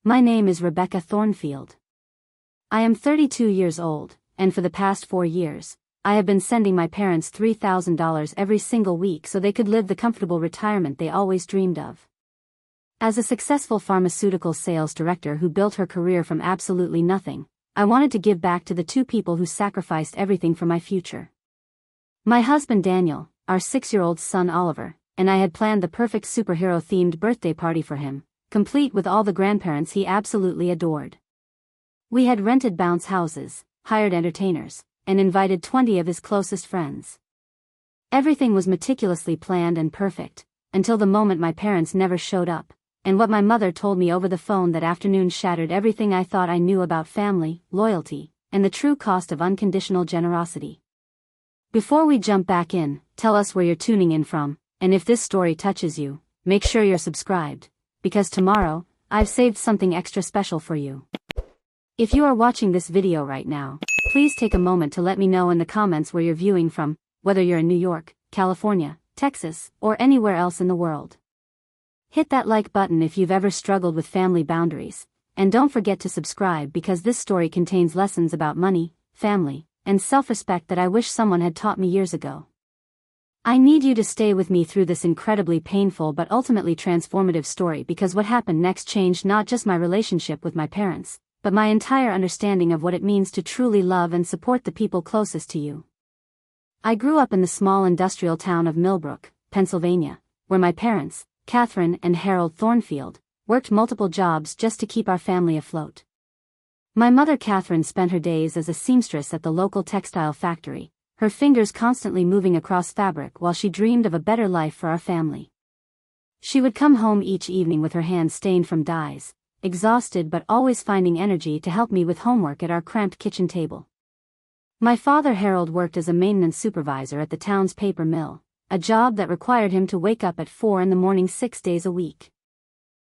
My name is Rebecca Thornfield. I am 32 years old, and for the past 4 years, I have been sending my parents $3,000 every single week so they could live the comfortable retirement they always dreamed of. As a successful pharmaceutical sales director who built her career from absolutely nothing, I wanted to give back to the two people who sacrificed everything for my future. My husband Daniel, our 6-year-old son Oliver, and I had planned the perfect superhero-themed birthday party for him, complete with all the grandparents he absolutely adored. We had rented bounce houses, hired entertainers, and invited 20 of his closest friends. Everything was meticulously planned and perfect, until the moment my parents never showed up, and what my mother told me over the phone that afternoon shattered everything I thought I knew about family, loyalty, and the true cost of unconditional generosity. Before we jump back in, tell us where you're tuning in from, and if this story touches you, make sure you're subscribed, because tomorrow, I've saved something extra special for you. If you are watching this video right now, please take a moment to let me know in the comments where you're viewing from, whether you're in New York, California, Texas, or anywhere else in the world. Hit that like button if you've ever struggled with family boundaries, and don't forget to subscribe because this story contains lessons about money, family, and self-respect that I wish someone had taught me years ago. I need you to stay with me through this incredibly painful but ultimately transformative story because what happened next changed not just my relationship with my parents, but my entire understanding of what it means to truly love and support the people closest to you. I grew up in the small industrial town of Millbrook, Pennsylvania, where my parents, Catherine and Harold Thornfield, worked multiple jobs just to keep our family afloat. My mother Catherine spent her days as a seamstress at the local textile factory, her fingers constantly moving across fabric while she dreamed of a better life for our family. She would come home each evening with her hands stained from dyes, exhausted but always finding energy to help me with homework at our cramped kitchen table. My father Harold worked as a maintenance supervisor at the town's paper mill, a job that required him to wake up at 4 a.m. 6 days a week.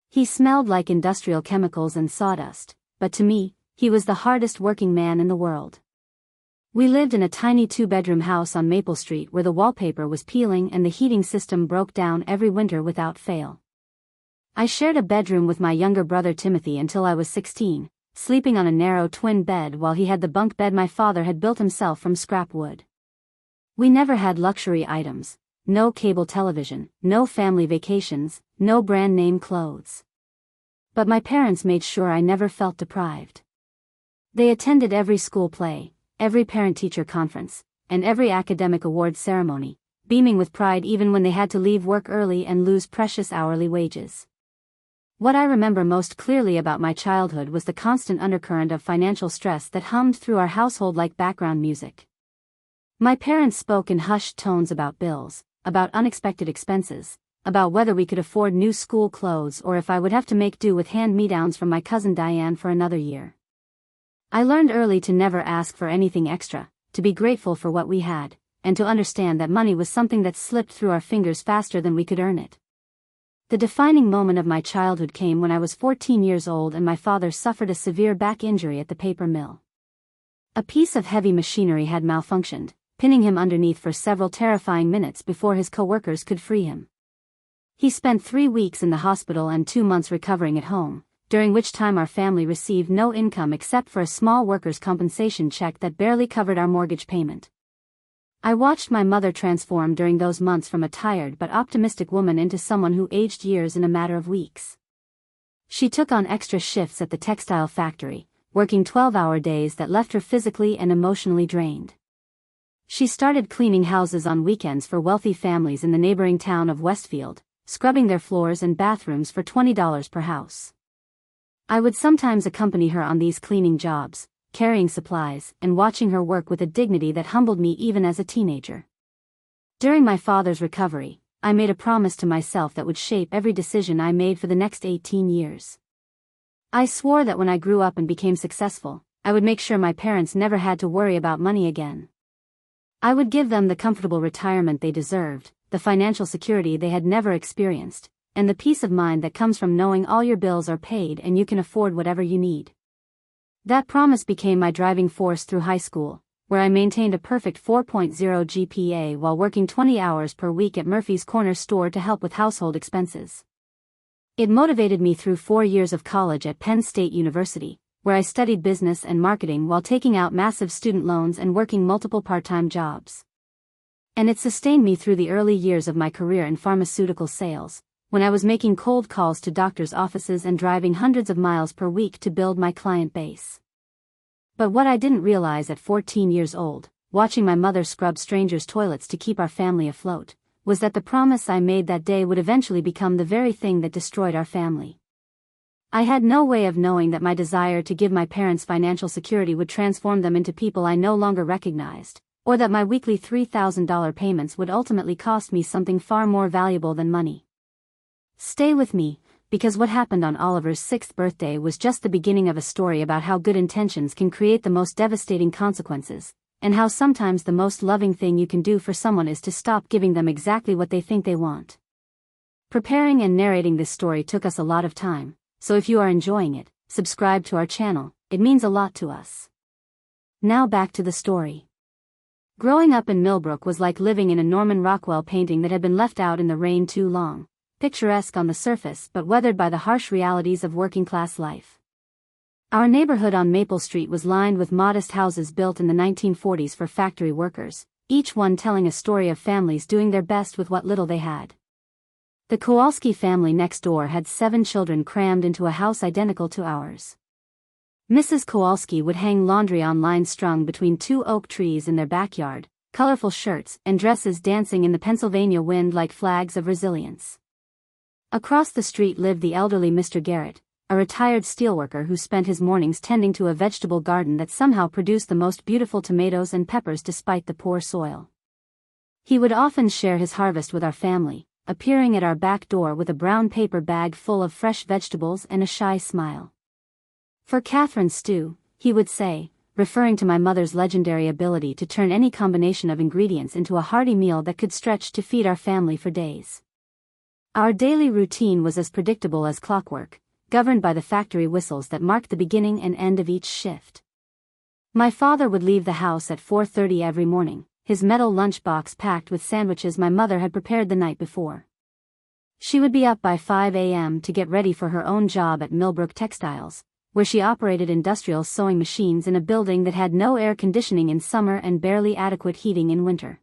He smelled like industrial chemicals and sawdust, but to me, he was the hardest working man in the world. We lived in a tiny 2-bedroom house on Maple Street where the wallpaper was peeling and the heating system broke down every winter without fail. I shared a bedroom with my younger brother Timothy until I was 16, sleeping on a narrow twin bed while he had the bunk bed my father had built himself from scrap wood. We never had luxury items, no cable television, no family vacations, no brand name clothes. But my parents made sure I never felt deprived. They attended every school play, every parent-teacher conference, and every academic award ceremony, beaming with pride even when they had to leave work early and lose precious hourly wages. What I remember most clearly about my childhood was the constant undercurrent of financial stress that hummed through our household like background music. My parents spoke in hushed tones about bills, about unexpected expenses, about whether we could afford new school clothes or if I would have to make do with hand-me-downs from my cousin Diane for another year. I learned early to never ask for anything extra, to be grateful for what we had, and to understand that money was something that slipped through our fingers faster than we could earn it. The defining moment of my childhood came when I was 14 years old and my father suffered a severe back injury at the paper mill. A piece of heavy machinery had malfunctioned, pinning him underneath for several terrifying minutes before his co-workers could free him. He spent 3 weeks in the hospital and 2 months recovering at home, during which time our family received no income except for a small workers' compensation check that barely covered our mortgage payment. I watched my mother transform during those months from a tired but optimistic woman into someone who aged years in a matter of weeks. She took on extra shifts at the textile factory, working 12-hour days that left her physically and emotionally drained. She started cleaning houses on weekends for wealthy families in the neighboring town of Westfield, scrubbing their floors and bathrooms for $20 per house. I would sometimes accompany her on these cleaning jobs, carrying supplies and watching her work with a dignity that humbled me even as a teenager. During my father's recovery, I made a promise to myself that would shape every decision I made for the next 18 years. I swore that when I grew up and became successful, I would make sure my parents never had to worry about money again. I would give them the comfortable retirement they deserved, the financial security they had never experienced, and the peace of mind that comes from knowing all your bills are paid and you can afford whatever you need. That promise became my driving force through high school, where I maintained a perfect 4.0 GPA while working 20 hours per week at Murphy's Corner store to help with household expenses. It motivated me through 4 years of college at Penn State University, where I studied business and marketing while taking out massive student loans and working multiple part-time jobs. And it sustained me through the early years of my career in pharmaceutical sales, when I was making cold calls to doctors' offices and driving hundreds of miles per week to build my client base. But what I didn't realize at 14 years old, watching my mother scrub strangers' toilets to keep our family afloat, was that the promise I made that day would eventually become the very thing that destroyed our family. I had no way of knowing that my desire to give my parents financial security would transform them into people I no longer recognized, or that my weekly $3,000 payments would ultimately cost me something far more valuable than money. Stay with me, because what happened on Oliver's 6th birthday was just the beginning of a story about how good intentions can create the most devastating consequences, and how sometimes the most loving thing you can do for someone is to stop giving them exactly what they think they want. Preparing and narrating this story took us a lot of time, so if you are enjoying it, subscribe to our channel, it means a lot to us. Now back to the story. Growing up in Millbrook was like living in a Norman Rockwell painting that had been left out in the rain too long, picturesque on the surface but weathered by the harsh realities of working-class life. Our neighborhood on Maple Street was lined with modest houses built in the 1940s for factory workers, each one telling a story of families doing their best with what little they had. The Kowalski family next door had 7 children crammed into a house identical to ours. Mrs. Kowalski would hang laundry on lines strung between 2 oak trees in their backyard, colorful shirts and dresses dancing in the Pennsylvania wind like flags of resilience. Across the street lived the elderly Mr. Garrett, a retired steelworker who spent his mornings tending to a vegetable garden that somehow produced the most beautiful tomatoes and peppers despite the poor soil. He would often share his harvest with our family, appearing at our back door with a brown paper bag full of fresh vegetables and a shy smile. "For Catherine stew," he would say, referring to my mother's legendary ability to turn any combination of ingredients into a hearty meal that could stretch to feed our family for days. Our daily routine was as predictable as clockwork, governed by the factory whistles that marked the beginning and end of each shift. My father would leave the house at 4:30 every morning, his metal lunchbox packed with sandwiches my mother had prepared the night before. She would be up by 5 a.m. to get ready for her own job at Millbrook Textiles, where she operated industrial sewing machines in a building that had no air conditioning in summer and barely adequate heating in winter.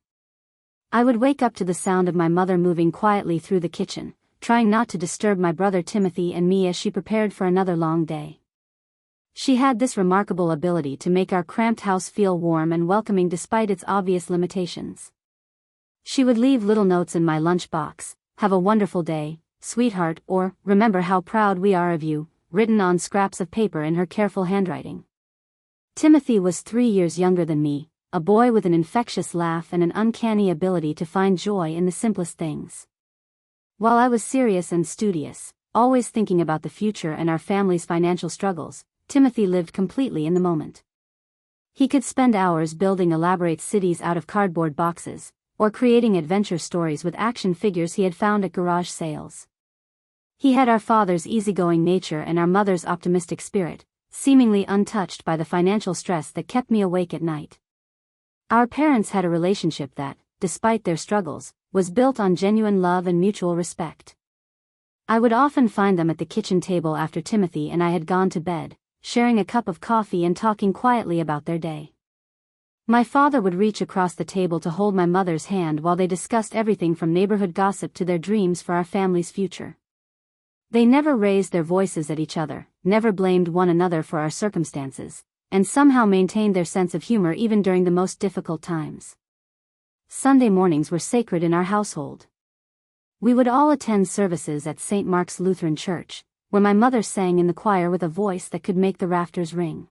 I would wake up to the sound of my mother moving quietly through the kitchen, trying not to disturb my brother Timothy and me as she prepared for another long day. She had this remarkable ability to make our cramped house feel warm and welcoming despite its obvious limitations. She would leave little notes in my lunchbox, "Have a wonderful day, sweetheart," or "Remember how proud we are of you," written on scraps of paper in her careful handwriting. Timothy was 3 years younger than me, a boy with an infectious laugh and an uncanny ability to find joy in the simplest things. While I was serious and studious, always thinking about the future and our family's financial struggles, Timothy lived completely in the moment. He could spend hours building elaborate cities out of cardboard boxes, or creating adventure stories with action figures he had found at garage sales. He had our father's easygoing nature and our mother's optimistic spirit, seemingly untouched by the financial stress that kept me awake at night. Our parents had a relationship that, despite their struggles, was built on genuine love and mutual respect. I would often find them at the kitchen table after Timothy and I had gone to bed, sharing a cup of coffee and talking quietly about their day. My father would reach across the table to hold my mother's hand while they discussed everything from neighborhood gossip to their dreams for our family's future. They never raised their voices at each other, never blamed one another for our circumstances, and somehow maintained their sense of humor even during the most difficult times. Sunday mornings were sacred in our household. We would all attend services at St. Mark's Lutheran Church, where my mother sang in the choir with a voice that could make the rafters ring.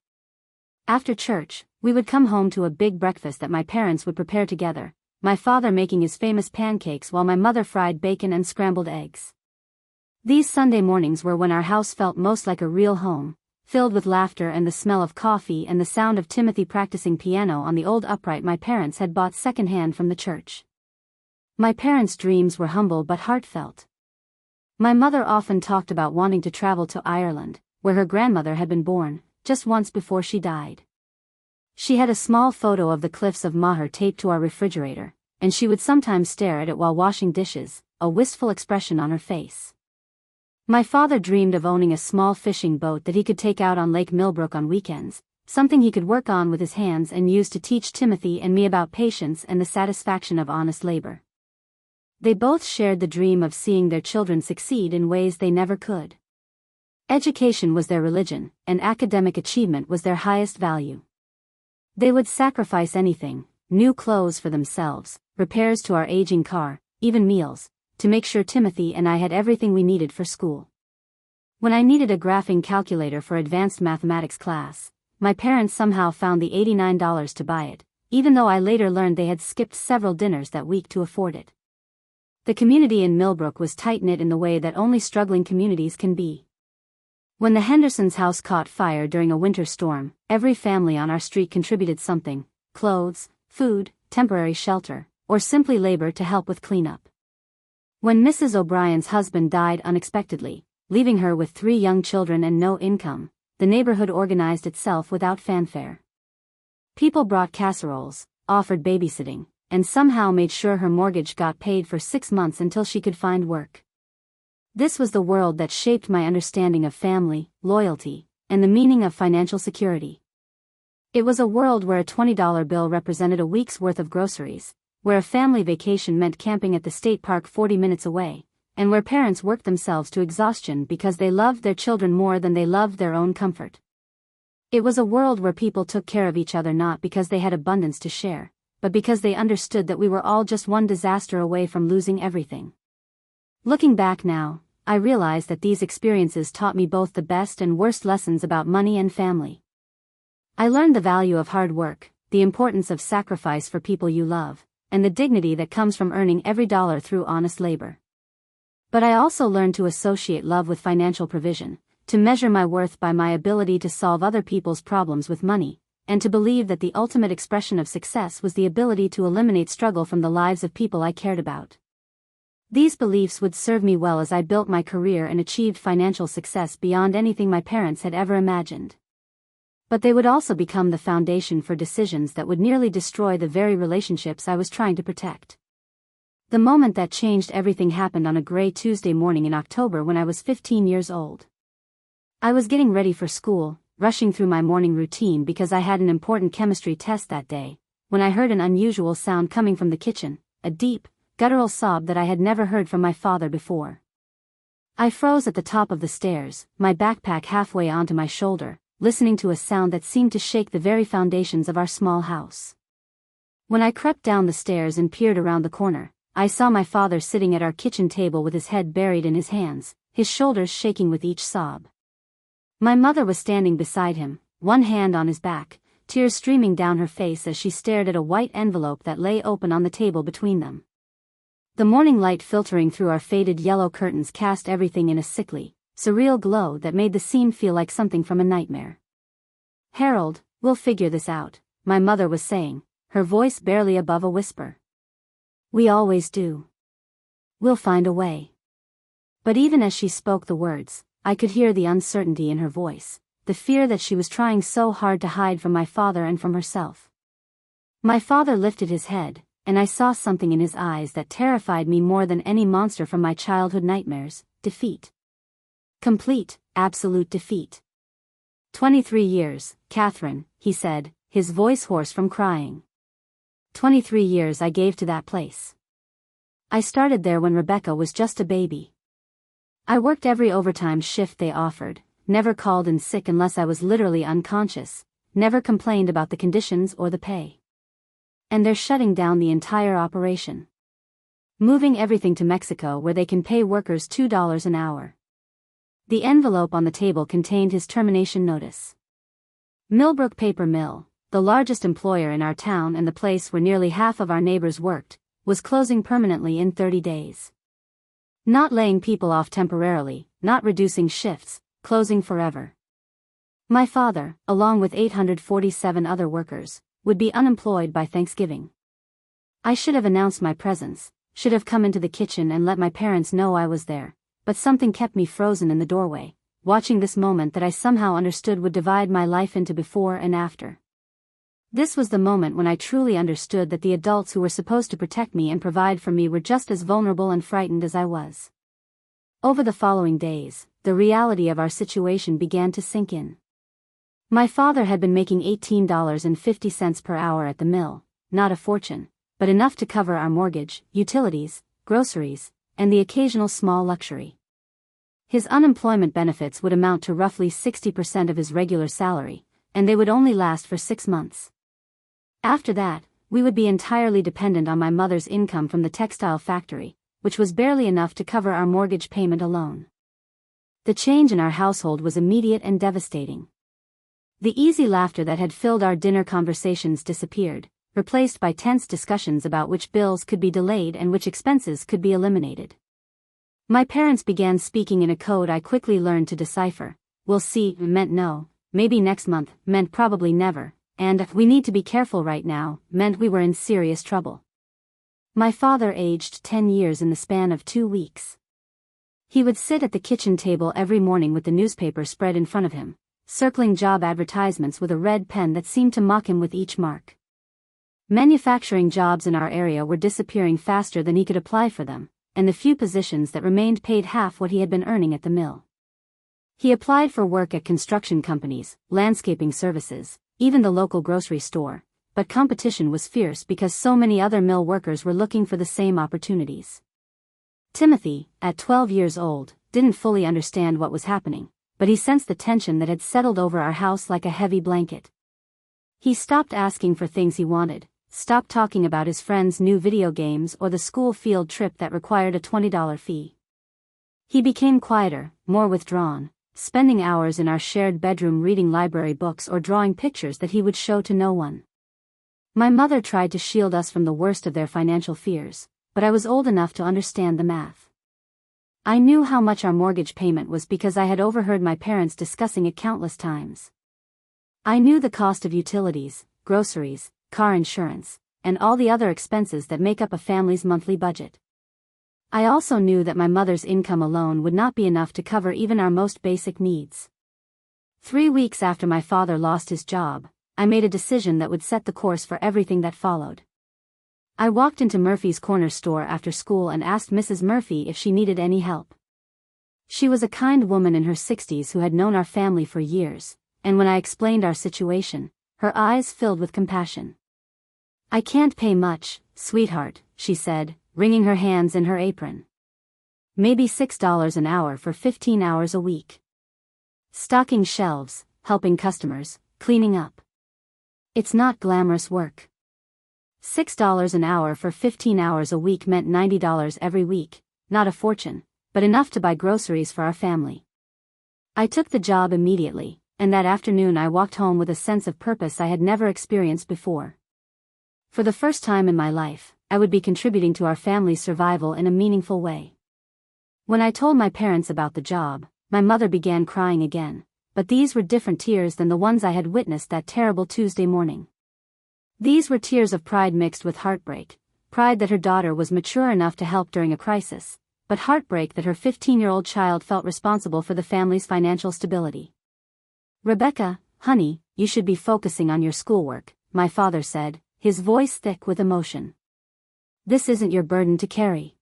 After church, we would come home to a big breakfast that my parents would prepare together, my father making his famous pancakes while my mother fried bacon and scrambled eggs. These Sunday mornings were when our house felt most like a real home, filled with laughter and the smell of coffee and the sound of Timothy practicing piano on the old upright my parents had bought secondhand from the church. My parents' dreams were humble but heartfelt. My mother often talked about wanting to travel to Ireland, where her grandmother had been born, just once before she died. She had a small photo of the cliffs of Moher taped to our refrigerator, and she would sometimes stare at it while washing dishes, a wistful expression on her face. My father dreamed of owning a small fishing boat that he could take out on Lake Millbrook on weekends, something he could work on with his hands and use to teach Timothy and me about patience and the satisfaction of honest labor. They both shared the dream of seeing their children succeed in ways they never could. Education was their religion, and academic achievement was their highest value. They would sacrifice anything, new clothes for themselves, repairs to our aging car, even meals, to make sure Timothy and I had everything we needed for school. When I needed a graphing calculator for advanced mathematics class, my parents somehow found the $89 to buy it, even though I later learned they had skipped several dinners that week to afford it. The community in Millbrook was tight-knit in the way that only struggling communities can be. When the Hendersons' house caught fire during a winter storm, every family on our street contributed something: clothes, food, temporary shelter, or simply labor to help with cleanup. When Mrs. O'Brien's husband died unexpectedly, leaving her with 3 young children and no income, the neighborhood organized itself without fanfare. People brought casseroles, offered babysitting, and somehow made sure her mortgage got paid for 6 months until she could find work. This was the world that shaped my understanding of family, loyalty, and the meaning of financial security. It was a world where a $20 bill represented a week's worth of groceries, where a family vacation meant camping at the state park 40 minutes away, and where parents worked themselves to exhaustion because they loved their children more than they loved their own comfort. It was a world where people took care of each other not because they had abundance to share, but because they understood that we were all just one disaster away from losing everything. Looking back now, I realize that these experiences taught me both the best and worst lessons about money and family. I learned the value of hard work, the importance of sacrifice for people you love, and the dignity that comes from earning every dollar through honest labor. But I also learned to associate love with financial provision, to measure my worth by my ability to solve other people's problems with money, and to believe that the ultimate expression of success was the ability to eliminate struggle from the lives of people I cared about. These beliefs would serve me well as I built my career and achieved financial success beyond anything my parents had ever imagined. But they would also become the foundation for decisions that would nearly destroy the very relationships I was trying to protect. The moment that changed everything happened on a gray Tuesday morning in October when I was 15 years old. I was getting ready for school, rushing through my morning routine because I had an important chemistry test that day, when I heard an unusual sound coming from the kitchen, a deep, guttural sob that I had never heard from my father before. I froze at the top of the stairs, my backpack halfway onto my shoulder, listening to a sound that seemed to shake the very foundations of our small house. When I crept down the stairs and peered around the corner, I saw my father sitting at our kitchen table with his head buried in his hands, his shoulders shaking with each sob. My mother was standing beside him, one hand on his back, tears streaming down her face as she stared at a white envelope that lay open on the table between them. The morning light filtering through our faded yellow curtains cast everything in a sickly, surreal glow that made the scene feel like something from a nightmare. "Harold, we'll figure this out," my mother was saying, her voice barely above a whisper. "We always do. We'll find a way." But even as she spoke the words, I could hear the uncertainty in her voice, the fear that she was trying so hard to hide from my father and from herself. My father lifted his head, and I saw something in his eyes that terrified me more than any monster from my childhood nightmares: defeat. Complete, absolute defeat. 23 years, Catherine, he said, his voice hoarse from crying. 23 years I gave to that place. I started there when Rebecca was just a baby. I worked every overtime shift they offered, never called in sick unless I was literally unconscious, never complained about the conditions or the pay. And they're shutting down the entire operation. Moving everything to Mexico where they can pay workers $2 an hour. The envelope on the table contained his termination notice. Millbrook Paper Mill, the largest employer in our town and the place where nearly half of our neighbors worked, was closing permanently in 30 days. Not laying people off temporarily, not reducing shifts, closing forever. My father, along with 847 other workers, would be unemployed by Thanksgiving. I should have announced my presence, should have come into the kitchen and let my parents know I was there, but something kept me frozen in the doorway, watching this moment that I somehow understood would divide my life into before and after. This was the moment when I truly understood that the adults who were supposed to protect me and provide for me were just as vulnerable and frightened as I was. Over the following days, the reality of our situation began to sink in. My father had been making $18.50 per hour at the mill, not a fortune, but enough to cover our mortgage, utilities, groceries, and the occasional small luxury. His unemployment benefits would amount to roughly 60% of his regular salary, and they would only last for 6 months. After that, we would be entirely dependent on my mother's income from the textile factory, which was barely enough to cover our mortgage payment alone. The change in our household was immediate and devastating. The easy laughter that had filled our dinner conversations disappeared, replaced by tense discussions about which bills could be delayed and which expenses could be eliminated. My parents began speaking in a code I quickly learned to decipher. "We'll see" meant no, "maybe next month" meant probably never, and "we need to be careful right now" meant we were in serious trouble. My father aged 10 years in the span of 2 weeks. He would sit at the kitchen table every morning with the newspaper spread in front of him, circling job advertisements with a red pen that seemed to mock him with each mark. Manufacturing jobs in our area were disappearing faster than he could apply for them, and the few positions that remained paid half what he had been earning at the mill. He applied for work at construction companies, landscaping services, even the local grocery store, but competition was fierce because so many other mill workers were looking for the same opportunities. Timothy, at 12 years old, didn't fully understand what was happening, but he sensed the tension that had settled over our house like a heavy blanket. He stopped asking for things he wanted, stopped talking about his friends' new video games or the school field trip that required a $20 fee. He became quieter, more withdrawn, spending hours in our shared bedroom reading library books or drawing pictures that he would show to no one. My mother tried to shield us from the worst of their financial fears, but I was old enough to understand the math. I knew how much our mortgage payment was because I had overheard my parents discussing it countless times. I knew the cost of utilities, groceries, car insurance, and all the other expenses that make up a family's monthly budget. I also knew that my mother's income alone would not be enough to cover even our most basic needs. 3 weeks after my father lost his job, I made a decision that would set the course for everything that followed. I walked into Murphy's Corner store after school and asked Mrs. Murphy if she needed any help. She was a kind woman in her 60s who had known our family for years, and when I explained our situation, her eyes filled with compassion. "I can't pay much, sweetheart," she said, wringing her hands in her apron. "Maybe $6 an hour for 15 hours a week. Stocking shelves, helping customers, cleaning up. It's not glamorous work." $6 an hour for 15 hours a week meant $90 every week, not a fortune, but enough to buy groceries for our family. I took the job immediately, and that afternoon I walked home with a sense of purpose I had never experienced before. For the first time in my life, I would be contributing to our family's survival in a meaningful way. When I told my parents about the job, my mother began crying again, but these were different tears than the ones I had witnessed that terrible Tuesday morning. These were tears of pride mixed with heartbreak, pride that her daughter was mature enough to help during a crisis, but heartbreak that her 15-year-old child felt responsible for the family's financial stability. "Rebecca, honey, you should be focusing on your schoolwork," my father said, his voice thick with emotion. "This isn't your burden to carry."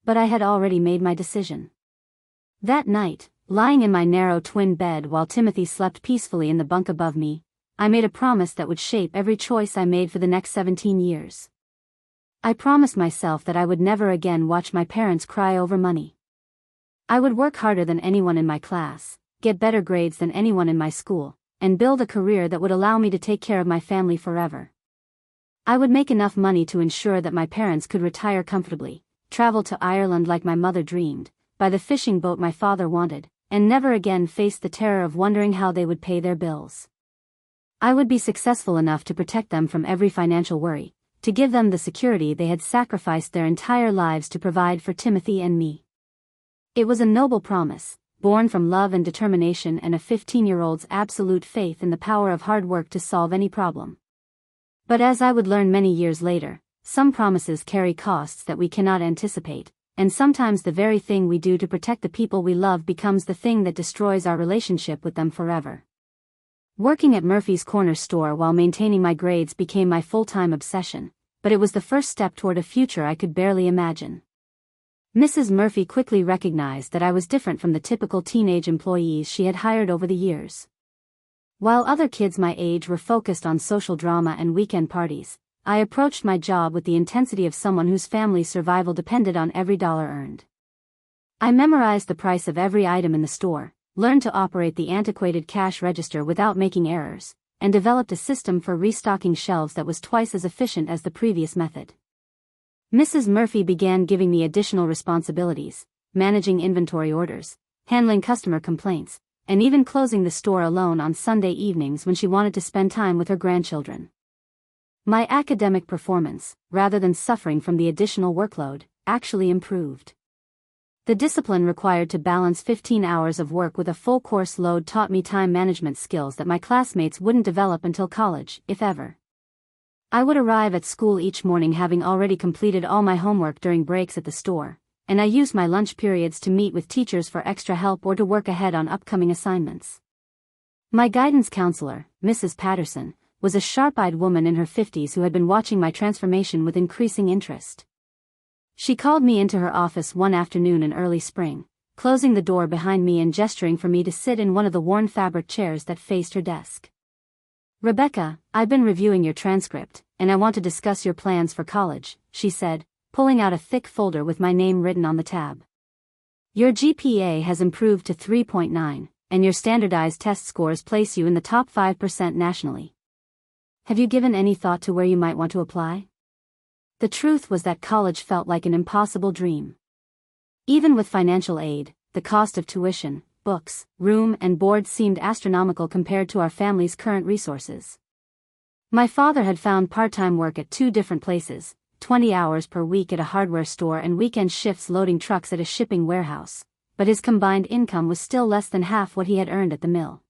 But I had already made my decision. That night, lying in my narrow twin bed while Timothy slept peacefully in the bunk above me, I made a promise that would shape every choice I made for the next 17 years. I promised myself that I would never again watch my parents cry over money. I would work harder than anyone in my class, get better grades than anyone in my school, and build a career that would allow me to take care of my family forever. I would make enough money to ensure that my parents could retire comfortably, travel to Ireland like my mother dreamed, buy the fishing boat my father wanted, and never again face the terror of wondering how they would pay their bills. I would be successful enough to protect them from every financial worry, to give them the security they had sacrificed their entire lives to provide for Timothy and me. It was a noble promise, born from love and determination and a 15-year-old's absolute faith in the power of hard work to solve any problem. But as I would learn many years later, some promises carry costs that we cannot anticipate, and sometimes the very thing we do to protect the people we love becomes the thing that destroys our relationship with them forever. Working at Murphy's Corner store while maintaining my grades became my full-time obsession, but it was the first step toward a future I could barely imagine. Mrs. Murphy quickly recognized that I was different from the typical teenage employees she had hired over the years. While other kids my age were focused on social drama and weekend parties, I approached my job with the intensity of someone whose family's survival depended on every dollar earned. I memorized the price of every item in the store, learned to operate the antiquated cash register without making errors, and developed a system for restocking shelves that was twice as efficient as the previous method. Mrs. Murphy began giving me additional responsibilities, managing inventory orders, handling customer complaints, and even closing the store alone on Sunday evenings when she wanted to spend time with her grandchildren. My academic performance, rather than suffering from the additional workload, actually improved. The discipline required to balance 15 hours of work with a full course load taught me time management skills that my classmates wouldn't develop until college, if ever. I would arrive at school each morning having already completed all my homework during breaks at the store, and I used my lunch periods to meet with teachers for extra help or to work ahead on upcoming assignments. My guidance counselor, Mrs. Patterson, was a sharp-eyed woman in her 50s who had been watching my transformation with increasing interest. She called me into her office one afternoon in early spring, closing the door behind me and gesturing for me to sit in one of the worn fabric chairs that faced her desk. "Rebecca, I've been reviewing your transcript, and I want to discuss your plans for college," she said, pulling out a thick folder with my name written on the tab. "Your GPA has improved to 3.9, and your standardized test scores place you in the top 5% nationally. Have you given any thought to where you might want to apply?" The truth was that college felt like an impossible dream. Even with financial aid, the cost of tuition, books, room and board seemed astronomical compared to our family's current resources. My father had found part-time work at 2 different places, 20 hours per week at a hardware store and weekend shifts loading trucks at a shipping warehouse, but his combined income was still less than half what he had earned at the mill.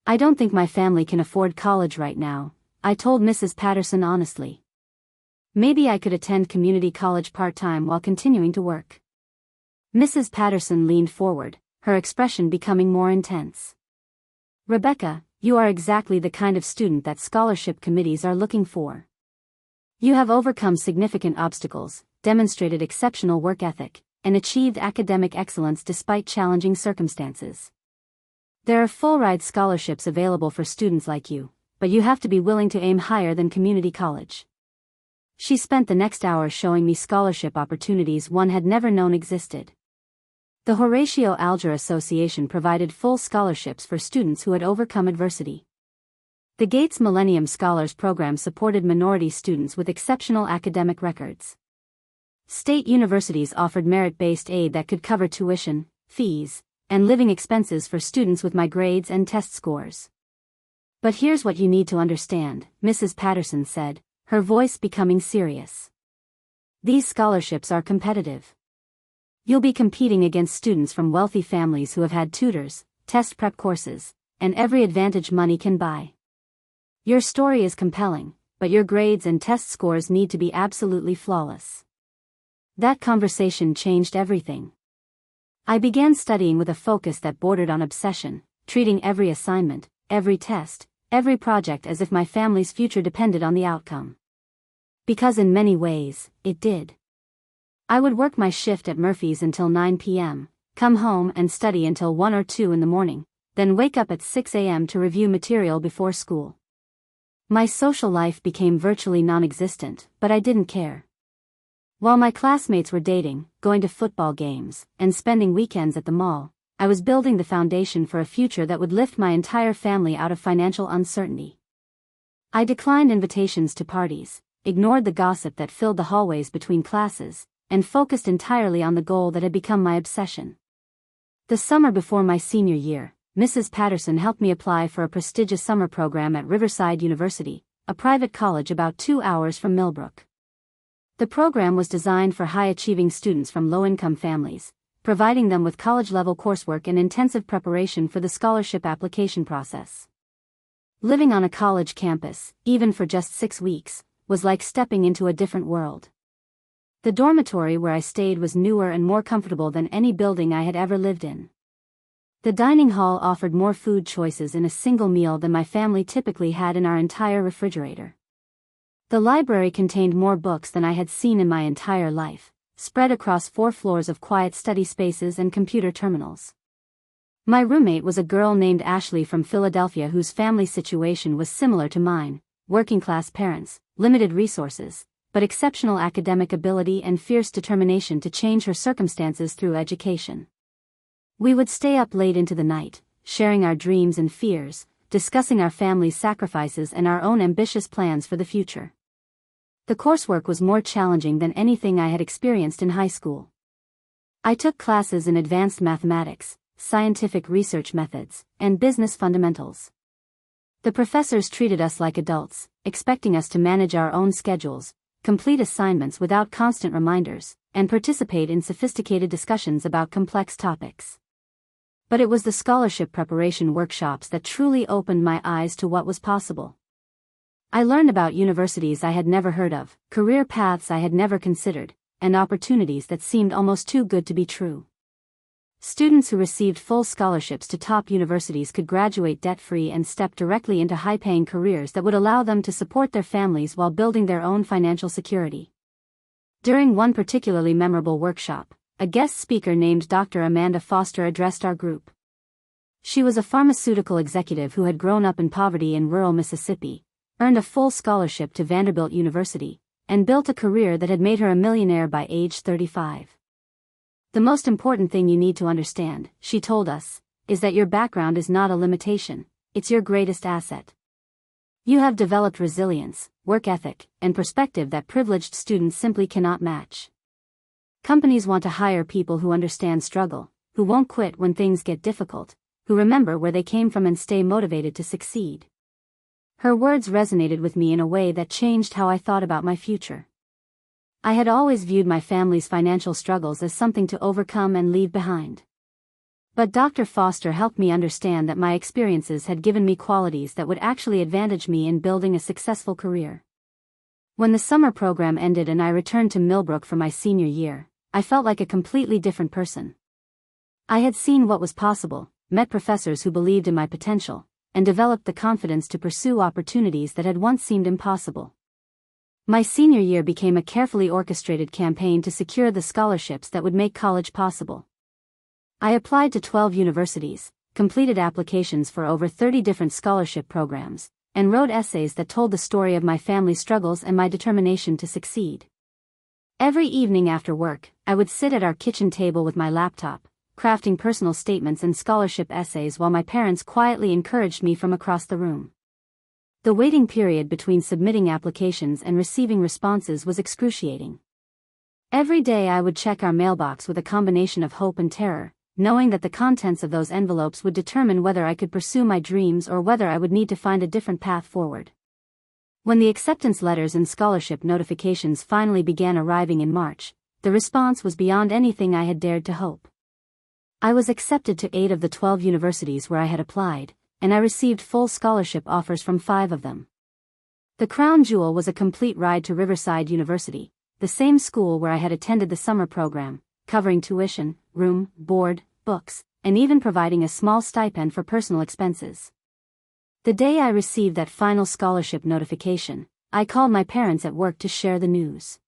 "I don't think my family can afford college right now," I told Mrs. Patterson honestly. "Maybe I could attend community college part-time while continuing to work." Mrs. Patterson leaned forward, her expression becoming more intense. "Rebecca, you are exactly the kind of student that scholarship committees are looking for. You have overcome significant obstacles, demonstrated exceptional work ethic, and achieved academic excellence despite challenging circumstances. There are full-ride scholarships available for students like you, but you have to be willing to aim higher than community college." She spent the next hour showing me scholarship opportunities one had never known existed. The Horatio Alger Association provided full scholarships for students who had overcome adversity. The Gates Millennium Scholars Program supported minority students with exceptional academic records. State universities offered merit-based aid that could cover tuition, fees, and living expenses for students with my grades and test scores. "But here's what you need to understand," Mrs. Patterson said, her voice becoming serious. "These scholarships are competitive. You'll be competing against students from wealthy families who have had tutors, test prep courses, and every advantage money can buy. Your story is compelling, but your grades and test scores need to be absolutely flawless." That conversation changed everything. I began studying with a focus that bordered on obsession, treating every assignment, every test, every project as if my family's future depended on the outcome. Because in many ways, it did. I would work my shift at Murphy's until 9 p.m., come home and study until 1 or 2 in the morning, then wake up at 6 a.m. to review material before school. My social life became virtually non-existent, but I didn't care. While my classmates were dating, going to football games, and spending weekends at the mall, I was building the foundation for a future that would lift my entire family out of financial uncertainty. I declined invitations to parties, ignored the gossip that filled the hallways between classes, and focused entirely on the goal that had become my obsession. The summer before my senior year, Mrs. Patterson helped me apply for a prestigious summer program at Riverside University, a private college about 2 hours from Millbrook. The program was designed for high-achieving students from low-income families, providing them with college-level coursework and intensive preparation for the scholarship application process. Living on a college campus, even for just 6 weeks, was like stepping into a different world. The dormitory where I stayed was newer and more comfortable than any building I had ever lived in. The dining hall offered more food choices in a single meal than my family typically had in our entire refrigerator. The library contained more books than I had seen in my entire life, spread across 4 floors of quiet study spaces and computer terminals. My roommate was a girl named Ashley from Philadelphia whose family situation was similar to mine: working-class parents, limited resources, but exceptional academic ability and fierce determination to change her circumstances through education. We would stay up late into the night, sharing our dreams and fears, discussing our family's sacrifices and our own ambitious plans for the future. The coursework was more challenging than anything I had experienced in high school. I took classes in advanced mathematics, scientific research methods, and business fundamentals. The professors treated us like adults, expecting us to manage our own schedules, complete assignments without constant reminders, and participate in sophisticated discussions about complex topics. But it was the scholarship preparation workshops that truly opened my eyes to what was possible. I learned about universities I had never heard of, career paths I had never considered, and opportunities that seemed almost too good to be true. Students who received full scholarships to top universities could graduate debt-free and step directly into high-paying careers that would allow them to support their families while building their own financial security. During one particularly memorable workshop, a guest speaker named Dr. Amanda Foster addressed our group. She was a pharmaceutical executive who had grown up in poverty in rural Mississippi, earned a full scholarship to Vanderbilt University, and built a career that had made her a millionaire by age 35. The most important thing you need to understand, she told us, is that your background is not a limitation, it's your greatest asset. You have developed resilience, work ethic, and perspective that privileged students simply cannot match. Companies want to hire people who understand struggle, who won't quit when things get difficult, who remember where they came from and stay motivated to succeed. Her words resonated with me in a way that changed how I thought about my future. I had always viewed my family's financial struggles as something to overcome and leave behind. But Dr. Foster helped me understand that my experiences had given me qualities that would actually advantage me in building a successful career. When the summer program ended and I returned to Millbrook for my senior year, I felt like a completely different person. I had seen what was possible, met professors who believed in my potential, and developed the confidence to pursue opportunities that had once seemed impossible. My senior year became a carefully orchestrated campaign to secure the scholarships that would make college possible. I applied to 12 universities, completed applications for over 30 different scholarship programs, and wrote essays that told the story of my family's struggles and my determination to succeed. Every evening after work, I would sit at our kitchen table with my laptop, crafting personal statements and scholarship essays while my parents quietly encouraged me from across the room. The waiting period between submitting applications and receiving responses was excruciating. Every day I would check our mailbox with a combination of hope and terror, knowing that the contents of those envelopes would determine whether I could pursue my dreams or whether I would need to find a different path forward. When the acceptance letters and scholarship notifications finally began arriving in March, the response was beyond anything I had dared to hope. I was accepted to 8 of the 12 universities where I had applied, and I received full scholarship offers from 5 of them. The crown jewel was a complete ride to Riverside University, the same school where I had attended the summer program, covering tuition, room, board, books, and even providing a small stipend for personal expenses. The day I received that final scholarship notification, I called my parents at work to share the news.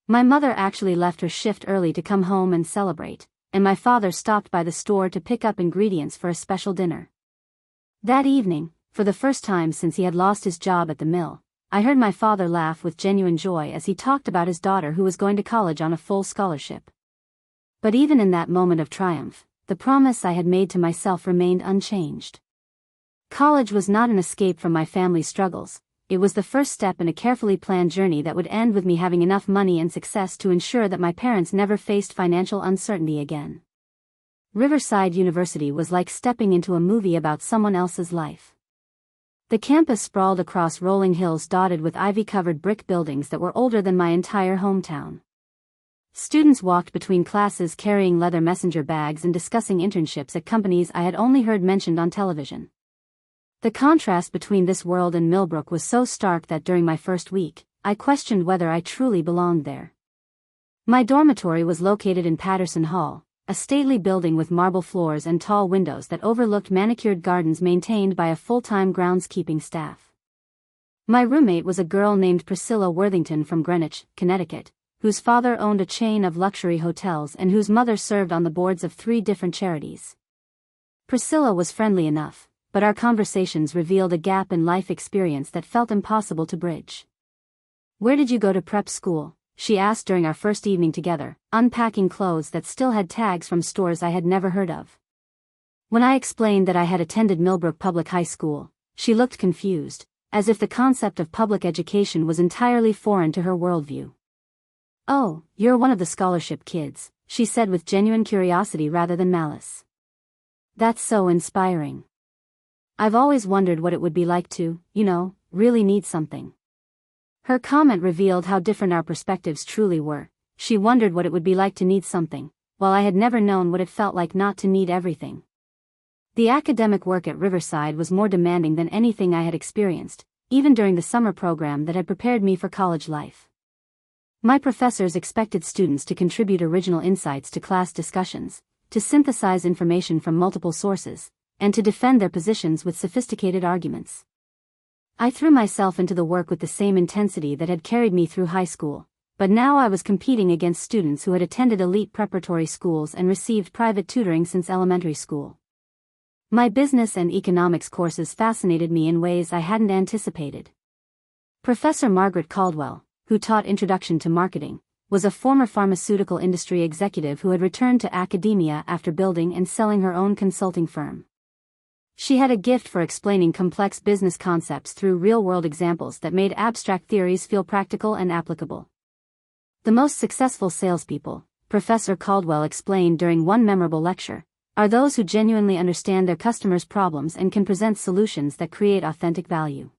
My mother actually left her shift early to come home and celebrate, and my father stopped by the store to pick up ingredients for a special dinner. That evening, for the first time since he had lost his job at the mill, I heard my father laugh with genuine joy as he talked about his daughter who was going to college on a full scholarship. But even in that moment of triumph, the promise I had made to myself remained unchanged. College was not an escape from my family's struggles, it was the first step in a carefully planned journey that would end with me having enough money and success to ensure that my parents never faced financial uncertainty again. Riverside University was like stepping into a movie about someone else's life. The campus sprawled across rolling hills dotted with ivy-covered brick buildings that were older than my entire hometown. Students walked between classes carrying leather messenger bags and discussing internships at companies I had only heard mentioned on television. The contrast between this world and Millbrook was so stark that during my first week, I questioned whether I truly belonged there. My dormitory was located in Patterson Hall, a stately building with marble floors and tall windows that overlooked manicured gardens maintained by a full-time groundskeeping staff. My roommate was a girl named Priscilla Worthington from Greenwich, Connecticut, whose father owned a chain of luxury hotels and whose mother served on the boards of 3 different charities. Priscilla was friendly enough, but our conversations revealed a gap in life experience that felt impossible to bridge. "Where did you go to prep school?" she asked during our first evening together, unpacking clothes that still had tags from stores I had never heard of. When I explained that I had attended Millbrook Public High School, she looked confused, as if the concept of public education was entirely foreign to her worldview. "Oh, you're one of the scholarship kids," she said with genuine curiosity rather than malice. "That's so inspiring. I've always wondered what it would be like to, really need something." Her comment revealed how different our perspectives truly were. She wondered what it would be like to need something, while I had never known what it felt like not to need everything. The academic work at Riverside was more demanding than anything I had experienced, even during the summer program that had prepared me for college life. My professors expected students to contribute original insights to class discussions, to synthesize information from multiple sources, and to defend their positions with sophisticated arguments. I threw myself into the work with the same intensity that had carried me through high school, but now I was competing against students who had attended elite preparatory schools and received private tutoring since elementary school. My business and economics courses fascinated me in ways I hadn't anticipated. Professor Margaret Caldwell, who taught Introduction to Marketing, was a former pharmaceutical industry executive who had returned to academia after building and selling her own consulting firm. She had a gift for explaining complex business concepts through real-world examples that made abstract theories feel practical and applicable. The most successful salespeople, Professor Caldwell explained during one memorable lecture, are those who genuinely understand their customers' problems and can present solutions that create authentic value.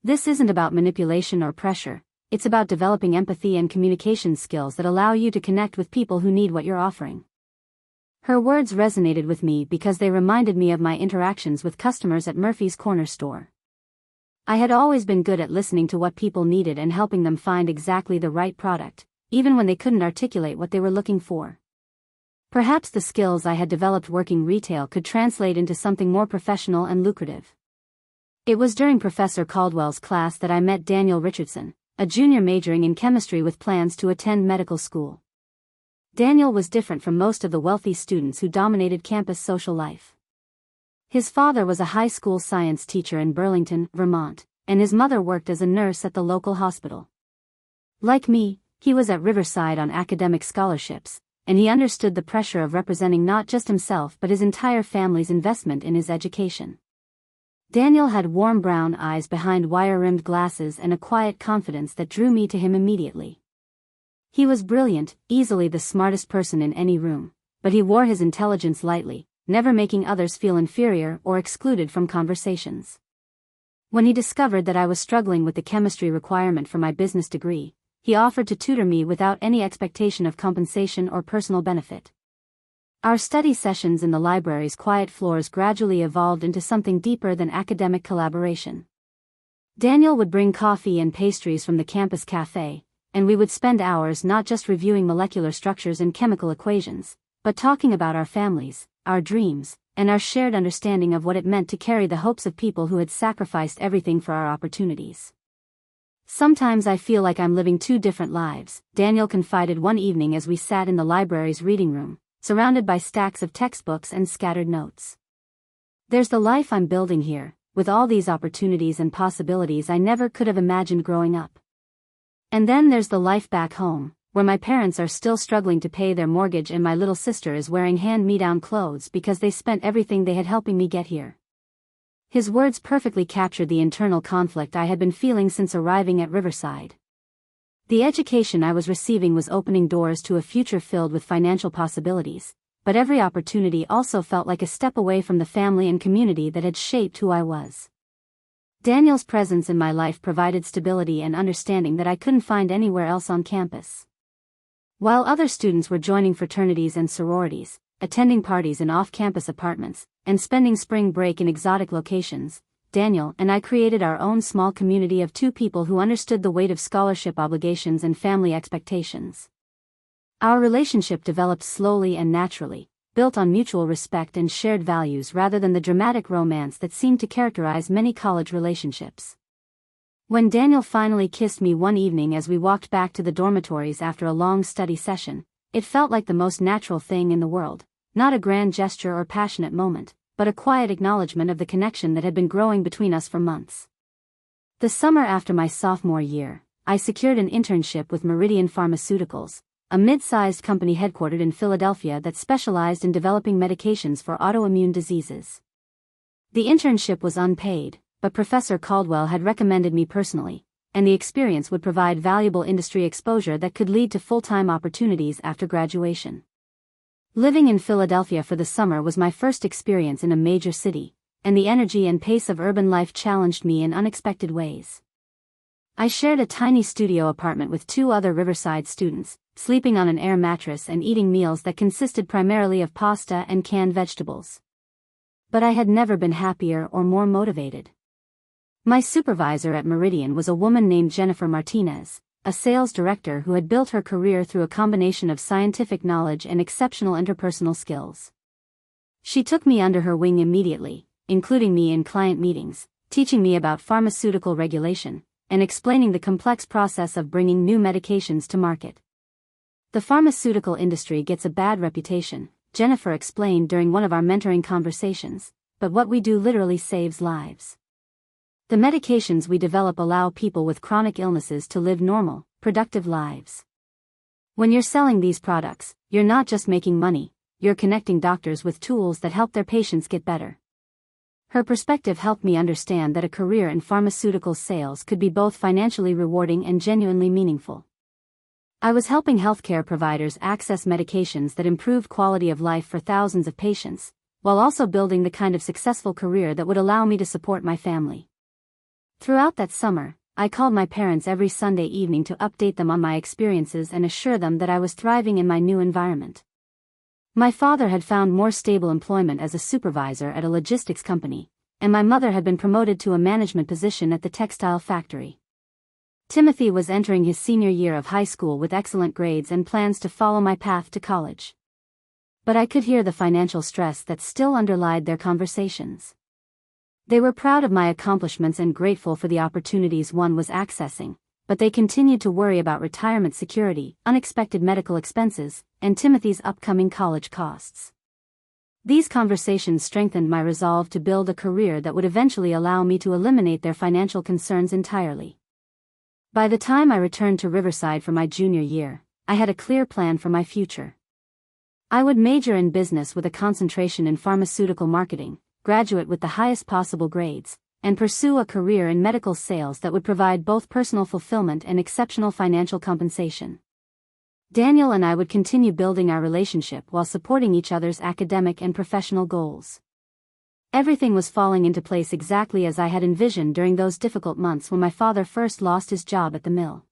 This isn't about manipulation or pressure, it's about developing empathy and communication skills that allow you to connect with people who need what you're offering. Her words resonated with me because they reminded me of my interactions with customers at Murphy's Corner store. I had always been good at listening to what people needed and helping them find exactly the right product, even when they couldn't articulate what they were looking for. Perhaps the skills I had developed working retail could translate into something more professional and lucrative. It was during Professor Caldwell's class that I met Daniel Richardson, a junior majoring in chemistry with plans to attend medical school. Daniel was different from most of the wealthy students who dominated campus social life. His father was a high school science teacher in Burlington, Vermont, and his mother worked as a nurse at the local hospital. Like me, he was at Riverside on academic scholarships, and he understood the pressure of representing not just himself but his entire family's investment in his education. Daniel had warm brown eyes behind wire-rimmed glasses and a quiet confidence that drew me to him immediately. He was brilliant, easily the smartest person in any room, but he wore his intelligence lightly, never making others feel inferior or excluded from conversations. When he discovered that I was struggling with the chemistry requirement for my business degree, he offered to tutor me without any expectation of compensation or personal benefit. Our study sessions in the library's quiet floors gradually evolved into something deeper than academic collaboration. Daniel would bring coffee and pastries from the campus cafe, and we would spend hours not just reviewing molecular structures and chemical equations, but talking about our families, our dreams, and our shared understanding of what it meant to carry the hopes of people who had sacrificed everything for our opportunities. "Sometimes I feel like I'm living 2 different lives," Daniel confided one evening as we sat in the library's reading room, surrounded by stacks of textbooks and scattered notes. "There's the life I'm building here, with all these opportunities and possibilities I never could have imagined growing up. And then there's the life back home, where my parents are still struggling to pay their mortgage and my little sister is wearing hand-me-down clothes because they spent everything they had helping me get here." His words perfectly captured the internal conflict I had been feeling since arriving at Riverside. The education I was receiving was opening doors to a future filled with financial possibilities, but every opportunity also felt like a step away from the family and community that had shaped who I was. Daniel's presence in my life provided stability and understanding that I couldn't find anywhere else on campus. While other students were joining fraternities and sororities, attending parties in off-campus apartments, and spending spring break in exotic locations, Daniel and I created our own small community of 2 people who understood the weight of scholarship obligations and family expectations. Our relationship developed slowly and naturally, built on mutual respect and shared values rather than the dramatic romance that seemed to characterize many college relationships. When Daniel finally kissed me one evening as we walked back to the dormitories after a long study session, it felt like the most natural thing in the world, not a grand gesture or passionate moment, but a quiet acknowledgement of the connection that had been growing between us for months. The summer after my sophomore year, I secured an internship with Meridian Pharmaceuticals, a mid-sized company headquartered in Philadelphia that specialized in developing medications for autoimmune diseases. The internship was unpaid, but Professor Caldwell had recommended me personally, and the experience would provide valuable industry exposure that could lead to full-time opportunities after graduation. Living in Philadelphia for the summer was my first experience in a major city, and the energy and pace of urban life challenged me in unexpected ways. I shared a tiny studio apartment with 2 other Riverside students, sleeping on an air mattress and eating meals that consisted primarily of pasta and canned vegetables. But I had never been happier or more motivated. My supervisor at Meridian was a woman named Jennifer Martinez, a sales director who had built her career through a combination of scientific knowledge and exceptional interpersonal skills. She took me under her wing immediately, including me in client meetings, teaching me about pharmaceutical regulation, and explaining the complex process of bringing new medications to market. The pharmaceutical industry gets a bad reputation, Jennifer explained during one of our mentoring conversations, but what we do literally saves lives. The medications we develop allow people with chronic illnesses to live normal, productive lives. When you're selling these products, you're not just making money, you're connecting doctors with tools that help their patients get better. Her perspective helped me understand that a career in pharmaceutical sales could be both financially rewarding and genuinely meaningful. I was helping healthcare providers access medications that improved quality of life for thousands of patients, while also building the kind of successful career that would allow me to support my family. Throughout that summer, I called my parents every Sunday evening to update them on my experiences and assure them that I was thriving in my new environment. My father had found more stable employment as a supervisor at a logistics company, and my mother had been promoted to a management position at the textile factory. Timothy was entering his senior year of high school with excellent grades and plans to follow my path to college. But I could hear the financial stress that still underlied their conversations. They were proud of my accomplishments and grateful for the opportunities one was accessing, but they continued to worry about retirement security, unexpected medical expenses, and Timothy's upcoming college costs. These conversations strengthened my resolve to build a career that would eventually allow me to eliminate their financial concerns entirely. By the time I returned to Riverside for my junior year, I had a clear plan for my future. I would major in business with a concentration in pharmaceutical marketing, graduate with the highest possible grades, and pursue a career in medical sales that would provide both personal fulfillment and exceptional financial compensation. Daniel and I would continue building our relationship while supporting each other's academic and professional goals. Everything was falling into place exactly as I had envisioned during those difficult months when my father first lost his job at the mill.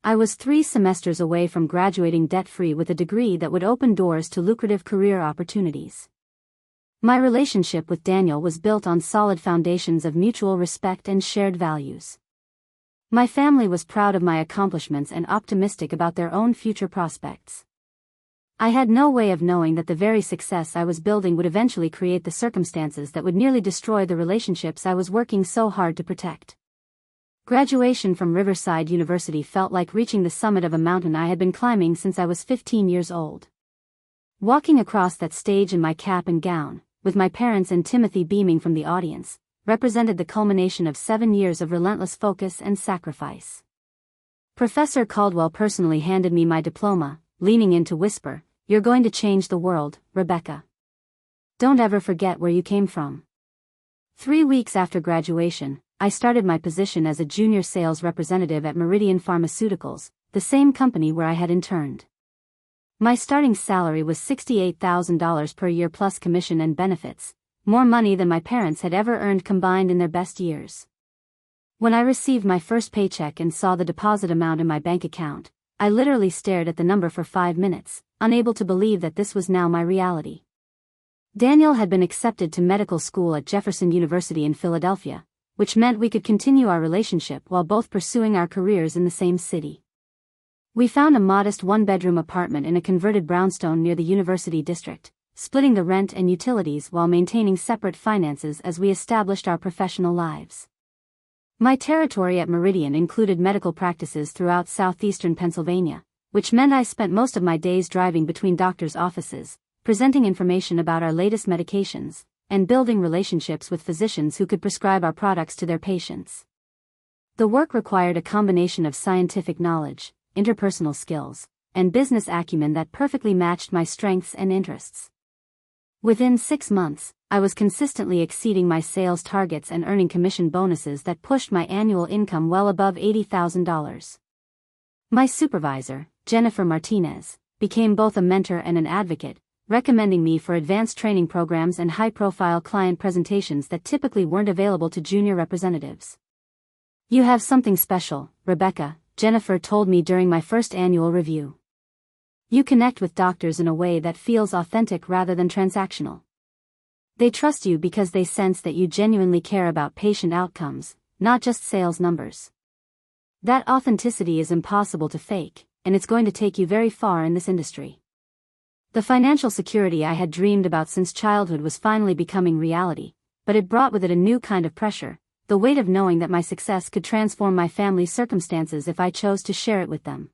I was 3 semesters away from graduating debt-free with a degree that would open doors to lucrative career opportunities. My relationship with Daniel was built on solid foundations of mutual respect and shared values. My family was proud of my accomplishments and optimistic about their own future prospects. I had no way of knowing that the very success I was building would eventually create the circumstances that would nearly destroy the relationships I was working so hard to protect. Graduation from Riverside University felt like reaching the summit of a mountain I had been climbing since I was 15 years old. Walking across that stage in my cap and gown, with my parents and Timothy beaming from the audience, represented the culmination of 7 years of relentless focus and sacrifice. Professor Caldwell personally handed me my diploma, leaning in to whisper, "You're going to change the world, Rebecca. Don't ever forget where you came from." 3 weeks after graduation, I started my position as a junior sales representative at Meridian Pharmaceuticals, the same company where I had interned. My starting salary was $68,000 per year plus commission and benefits, more money than my parents had ever earned combined in their best years. When I received my first paycheck and saw the deposit amount in my bank account, I literally stared at the number for 5 minutes, unable to believe that this was now my reality. Daniel had been accepted to medical school at Jefferson University in Philadelphia, which meant we could continue our relationship while both pursuing our careers in the same city. We found a modest 1-bedroom apartment in a converted brownstone near the University District, splitting the rent and utilities while maintaining separate finances as we established our professional lives. My territory at Meridian included medical practices throughout southeastern Pennsylvania, which meant I spent most of my days driving between doctors' offices, presenting information about our latest medications, and building relationships with physicians who could prescribe our products to their patients. The work required a combination of scientific knowledge, interpersonal skills, and business acumen that perfectly matched my strengths and interests. Within 6 months, I was consistently exceeding my sales targets and earning commission bonuses that pushed my annual income well above $80,000. My supervisor, Jennifer Martinez, became both a mentor and an advocate, recommending me for advanced training programs and high-profile client presentations that typically weren't available to junior representatives. "You have something special, Rebecca," Jennifer told me during my first annual review. "You connect with doctors in a way that feels authentic rather than transactional. They trust you because they sense that you genuinely care about patient outcomes, not just sales numbers. That authenticity is impossible to fake, and it's going to take you very far in this industry." The financial security I had dreamed about since childhood was finally becoming reality, but it brought with it a new kind of pressure, the weight of knowing that my success could transform my family's circumstances if I chose to share it with them.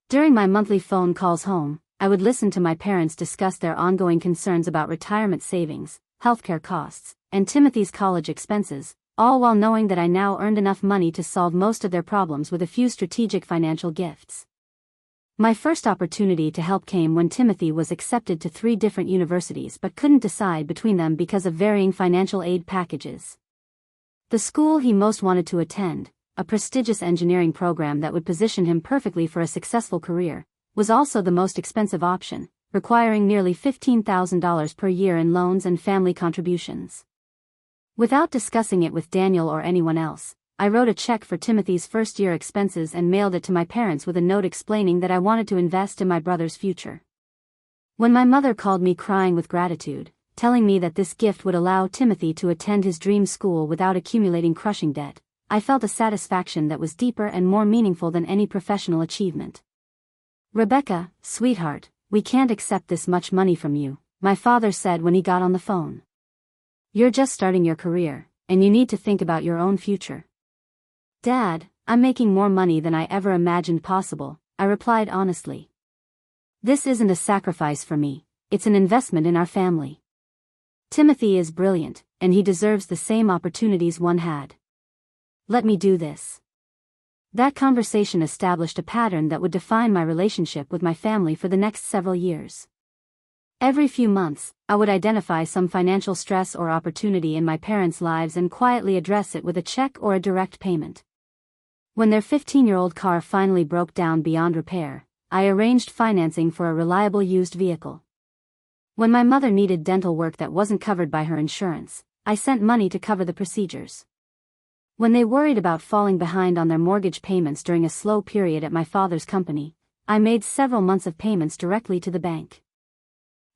During my monthly phone calls home, I would listen to my parents discuss their ongoing concerns about retirement savings, healthcare costs, and Timothy's college expenses, all while knowing that I now earned enough money to solve most of their problems with a few strategic financial gifts. My first opportunity to help came when Timothy was accepted to 3 different universities but couldn't decide between them because of varying financial aid packages. The school he most wanted to attend, a prestigious engineering program that would position him perfectly for a successful career, was also the most expensive option, requiring nearly $15,000 per year in loans and family contributions. Without discussing it with Daniel or anyone else, I wrote a check for Timothy's first-year expenses and mailed it to my parents with a note explaining that I wanted to invest in my brother's future. When my mother called me crying with gratitude, telling me that this gift would allow Timothy to attend his dream school without accumulating crushing debt, I felt a satisfaction that was deeper and more meaningful than any professional achievement. "Rebecca, sweetheart, we can't accept this much money from you," my father said when he got on the phone. "You're just starting your career, and you need to think about your own future." "Dad, I'm making more money than I ever imagined possible," I replied honestly. "This isn't a sacrifice for me, it's an investment in our family. Timothy is brilliant, and he deserves the same opportunities one had. Let me do this." That conversation established a pattern that would define my relationship with my family for the next several years. Every few months, I would identify some financial stress or opportunity in my parents' lives and quietly address it with a check or a direct payment. When their 15-year-old car finally broke down beyond repair, I arranged financing for a reliable used vehicle. When my mother needed dental work that wasn't covered by her insurance, I sent money to cover the procedures. When they worried about falling behind on their mortgage payments during a slow period at my father's company, I made several months of payments directly to the bank.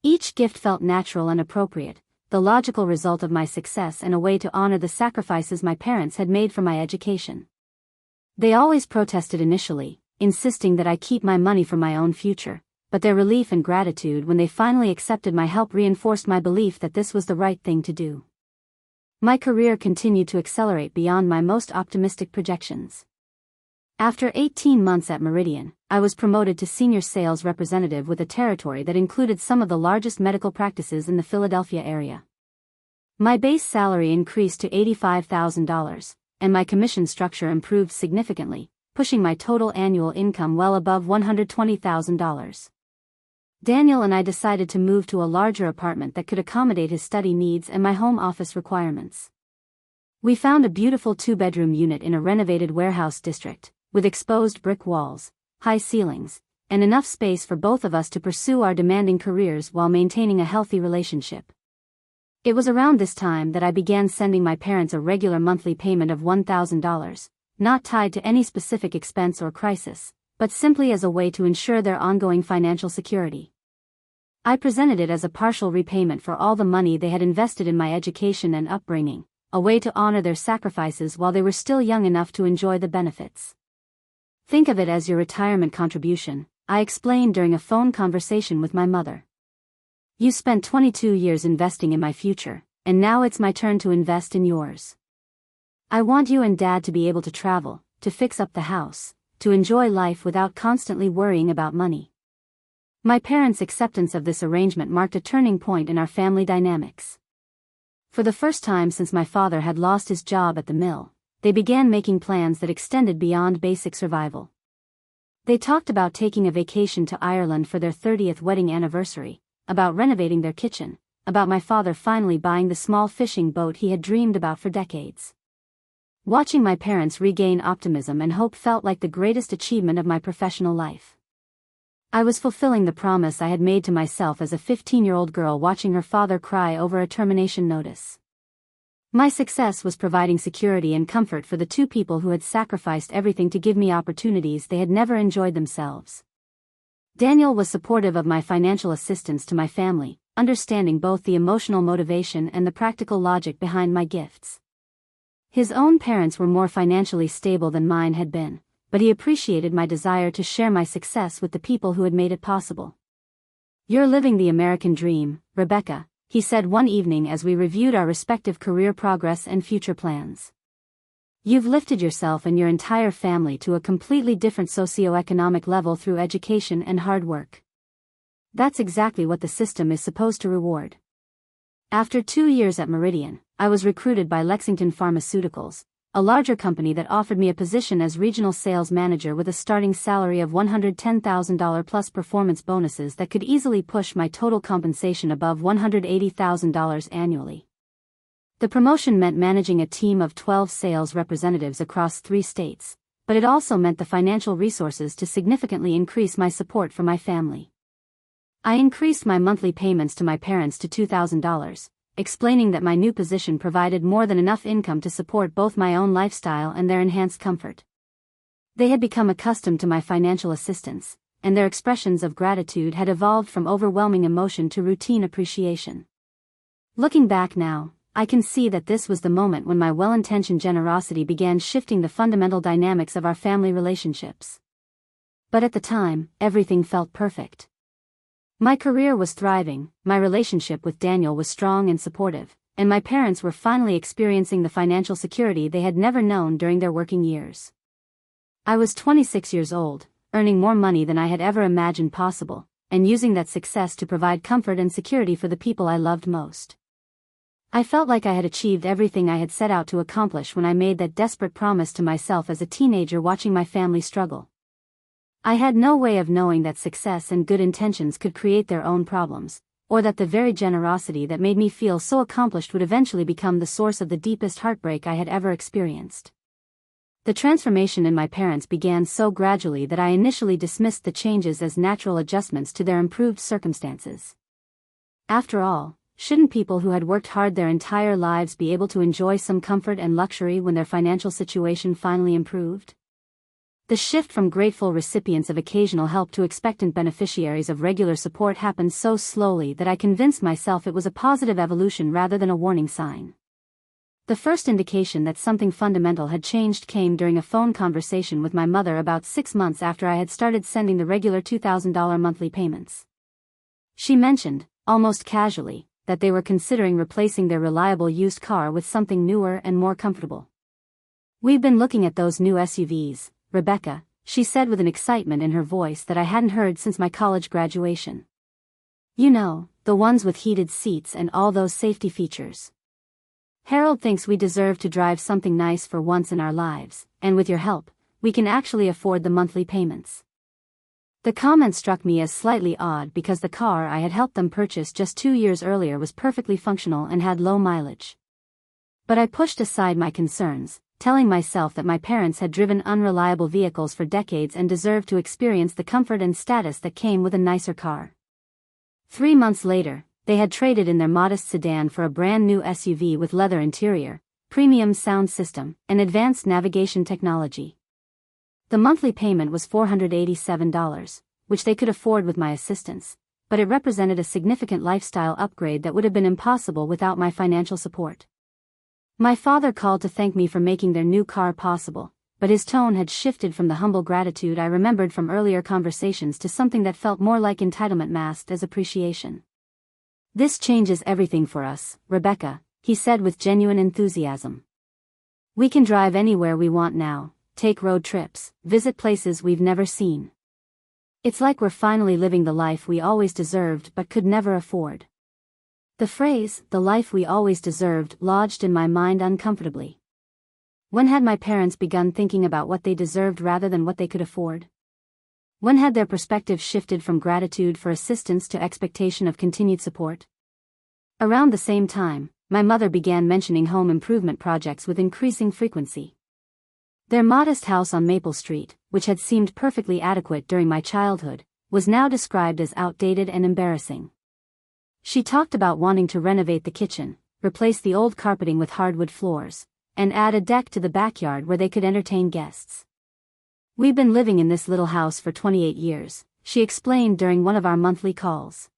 Each gift felt natural and appropriate, the logical result of my success and a way to honor the sacrifices my parents had made for my education. They always protested initially, insisting that I keep my money for my own future, but their relief and gratitude when they finally accepted my help reinforced my belief that this was the right thing to do. My career continued to accelerate beyond my most optimistic projections. After 18 months at Meridian, I was promoted to senior sales representative with a territory that included some of the largest medical practices in the Philadelphia area. My base salary increased to $85,000, and my commission structure improved significantly, pushing my total annual income well above $120,000. Daniel and I decided to move to a larger apartment that could accommodate his study needs and my home office requirements. We found a beautiful 2-bedroom unit in a renovated warehouse district, with exposed brick walls, high ceilings, and enough space for both of us to pursue our demanding careers while maintaining a healthy relationship. It was around this time that I began sending my parents a regular monthly payment of $1,000, not tied to any specific expense or crisis, but simply as a way to ensure their ongoing financial security. I presented it as a partial repayment for all the money they had invested in my education and upbringing, a way to honor their sacrifices while they were still young enough to enjoy the benefits. "Think of it as your retirement contribution," I explained during a phone conversation with my mother. "You spent 22 years investing in my future, and now it's my turn to invest in yours. I want you and Dad to be able to travel, to fix up the house, to enjoy life without constantly worrying about money. My parents' acceptance of this arrangement marked a turning point in our family dynamics. For the first time since my father had lost his job at the mill, they began making plans that extended beyond basic survival. They talked about taking a vacation to Ireland for their 30th wedding anniversary, about renovating their kitchen, about my father finally buying the small fishing boat he had dreamed about for decades. Watching my parents regain optimism and hope felt like the greatest achievement of my professional life. I was fulfilling the promise I had made to myself as a 15-year-old girl watching her father cry over a termination notice. My success was providing security and comfort for the two people who had sacrificed everything to give me opportunities they had never enjoyed themselves. Daniel was supportive of my financial assistance to my family, understanding both the emotional motivation and the practical logic behind my gifts. His own parents were more financially stable than mine had been, but he appreciated my desire to share my success with the people who had made it possible. "You're living the American dream, Rebecca," he said one evening as we reviewed our respective career progress and future plans. "You've lifted yourself and your entire family to a completely different socioeconomic level through education and hard work. That's exactly what the system is supposed to reward." After 2 years at Meridian, I was recruited by Lexington Pharmaceuticals, a larger company that offered me a position as regional sales manager with a starting salary of $110,000 plus performance bonuses that could easily push my total compensation above $180,000 annually. The promotion meant managing a team of 12 sales representatives across 3 states, but it also meant the financial resources to significantly increase my support for my family. I increased my monthly payments to my parents to $2,000, explaining that my new position provided more than enough income to support both my own lifestyle and their enhanced comfort. They had become accustomed to my financial assistance, and their expressions of gratitude had evolved from overwhelming emotion to routine appreciation. Looking back now, I can see that this was the moment when my well-intentioned generosity began shifting the fundamental dynamics of our family relationships. But at the time, everything felt perfect. My career was thriving, my relationship with Daniel was strong and supportive, and my parents were finally experiencing the financial security they had never known during their working years. I was 26 years old, earning more money than I had ever imagined possible, and using that success to provide comfort and security for the people I loved most. I felt like I had achieved everything I had set out to accomplish when I made that desperate promise to myself as a teenager watching my family struggle. I had no way of knowing that success and good intentions could create their own problems, or that the very generosity that made me feel so accomplished would eventually become the source of the deepest heartbreak I had ever experienced. The transformation in my parents began so gradually that I initially dismissed the changes as natural adjustments to their improved circumstances. After all, shouldn't people who had worked hard their entire lives be able to enjoy some comfort and luxury when their financial situation finally improved? The shift from grateful recipients of occasional help to expectant beneficiaries of regular support happened so slowly that I convinced myself it was a positive evolution rather than a warning sign. The first indication that something fundamental had changed came during a phone conversation with my mother about 6 months after I had started sending the regular $2,000 monthly payments. She mentioned, almost casually, that they were considering replacing their reliable used car with something newer and more comfortable. "We've been looking at those new SUVs, Rebecca," she said with an excitement in her voice that I hadn't heard since my college graduation. "You know, the ones with heated seats and all those safety features. Harold thinks we deserve to drive something nice for once in our lives, and with your help, we can actually afford the monthly payments." The comment struck me as slightly odd because the car I had helped them purchase just 2 years earlier was perfectly functional and had low mileage. But I pushed aside my concerns, telling myself that my parents had driven unreliable vehicles for decades and deserved to experience the comfort and status that came with a nicer car. 3 months later, they had traded in their modest sedan for a brand new SUV with leather interior, premium sound system, and advanced navigation technology. The monthly payment was $487, which they could afford with my assistance, but it represented a significant lifestyle upgrade that would have been impossible without my financial support. My father called to thank me for making their new car possible, but his tone had shifted from the humble gratitude I remembered from earlier conversations to something that felt more like entitlement masked as appreciation. "This changes everything for us, Rebecca," he said with genuine enthusiasm. We can drive anywhere we want now, take road trips, visit places we've never seen. It's like we're finally living the life we always deserved but could never afford. The phrase, the life we always deserved, lodged in my mind uncomfortably. When had my parents begun thinking about what they deserved rather than what they could afford? When had their perspective shifted from gratitude for assistance to expectation of continued support? Around the same time, my mother began mentioning home improvement projects with increasing frequency. Their modest house on Maple Street, which had seemed perfectly adequate during my childhood, was now described as outdated and embarrassing. She talked about wanting to renovate the kitchen, replace the old carpeting with hardwood floors, and add a deck to the backyard where they could entertain guests. "We've been living in this little house for 28 years, she explained during one of our monthly calls.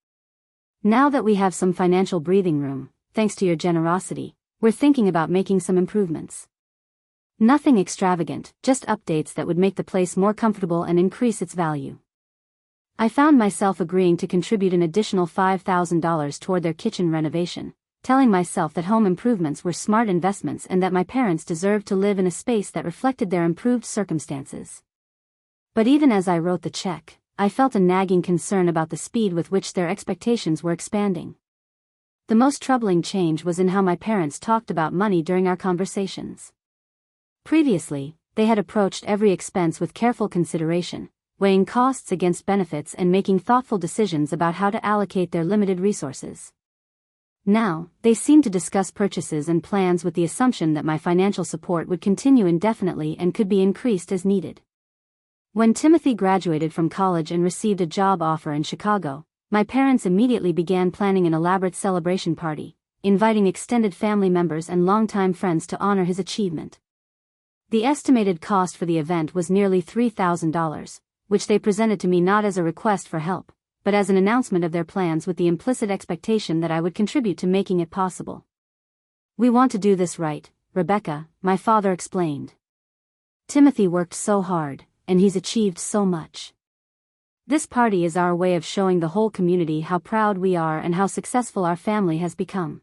Now that we have some financial breathing room, thanks to your generosity, we're thinking about making some improvements. Nothing extravagant, just updates that would make the place more comfortable and increase its value." I found myself agreeing to contribute an additional $5,000 toward their kitchen renovation, telling myself that home improvements were smart investments and that my parents deserved to live in a space that reflected their improved circumstances. But even as I wrote the check, I felt a nagging concern about the speed with which their expectations were expanding. The most troubling change was in how my parents talked about money during our conversations. Previously, they had approached every expense with careful consideration, weighing costs against benefits and making thoughtful decisions about how to allocate their limited resources. Now, they seemed to discuss purchases and plans with the assumption that my financial support would continue indefinitely and could be increased as needed. When Timothy graduated from college and received a job offer in Chicago, my parents immediately began planning an elaborate celebration party, inviting extended family members and longtime friends to honor his achievement. The estimated cost for the event was nearly $3,000, which they presented to me not as a request for help, but as an announcement of their plans with the implicit expectation that I would contribute to making it possible. "We want to do this right, Rebecca," my father explained. "Timothy worked so hard, and he's achieved so much. This party is our way of showing the whole community how proud we are and how successful our family has become."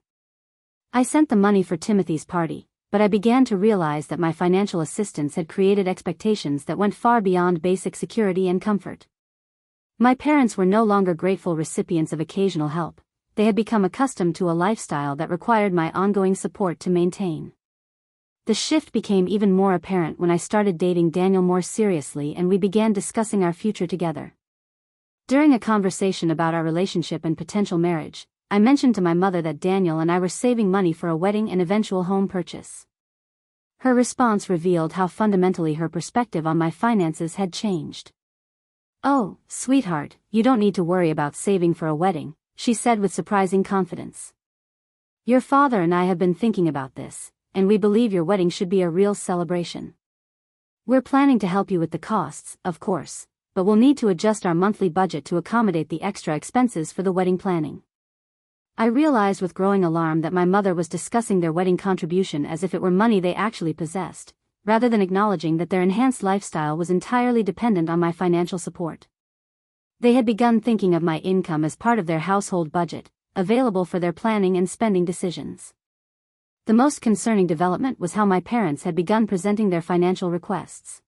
I sent the money for Timothy's party, but I began to realize that my financial assistance had created expectations that went far beyond basic security and comfort. My parents were no longer grateful recipients of occasional help. They had become accustomed to a lifestyle that required my ongoing support to maintain. The shift became even more apparent when I started dating Daniel more seriously and we began discussing our future together. During a conversation about our relationship and potential marriage, I mentioned to my mother that Daniel and I were saving money for a wedding and eventual home purchase. Her response revealed how fundamentally her perspective on my finances had changed. "Oh, sweetheart, you don't need to worry about saving for a wedding," she said with surprising confidence. "Your father and I have been thinking about this, and we believe your wedding should be a real celebration. We're planning to help you with the costs, of course, but we'll need to adjust our monthly budget to accommodate the extra expenses for the wedding planning." I realized with growing alarm that my mother was discussing their wedding contribution as if it were money they actually possessed, rather than acknowledging that their enhanced lifestyle was entirely dependent on my financial support. They had begun thinking of my income as part of their household budget, available for their planning and spending decisions. The most concerning development was how my parents had begun presenting their financial requests.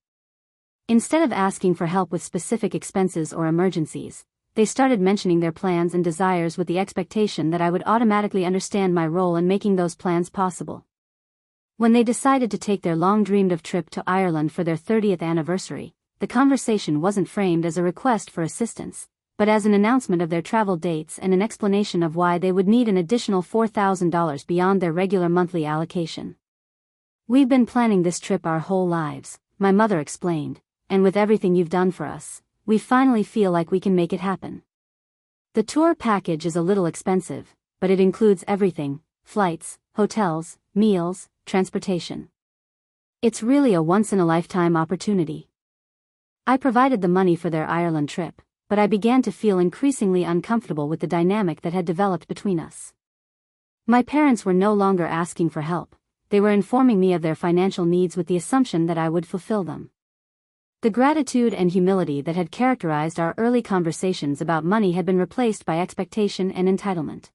Instead of asking for help with specific expenses or emergencies, they started mentioning their plans and desires with the expectation that I would automatically understand my role in making those plans possible. When they decided to take their long-dreamed-of trip to Ireland for their 30th anniversary, the conversation wasn't framed as a request for assistance, but as an announcement of their travel dates and an explanation of why they would need an additional $4,000 beyond their regular monthly allocation. "We've been planning this trip our whole lives," my mother explained, "and with everything you've done for us, we finally feel like we can make it happen. The tour package is a little expensive, but it includes everything: flights, hotels, meals, transportation. It's really a once-in-a-lifetime opportunity." I provided the money for their Ireland trip, but I began to feel increasingly uncomfortable with the dynamic that had developed between us. My parents were no longer asking for help, they were informing me of their financial needs with the assumption that I would fulfill them. The gratitude and humility that had characterized our early conversations about money had been replaced by expectation and entitlement.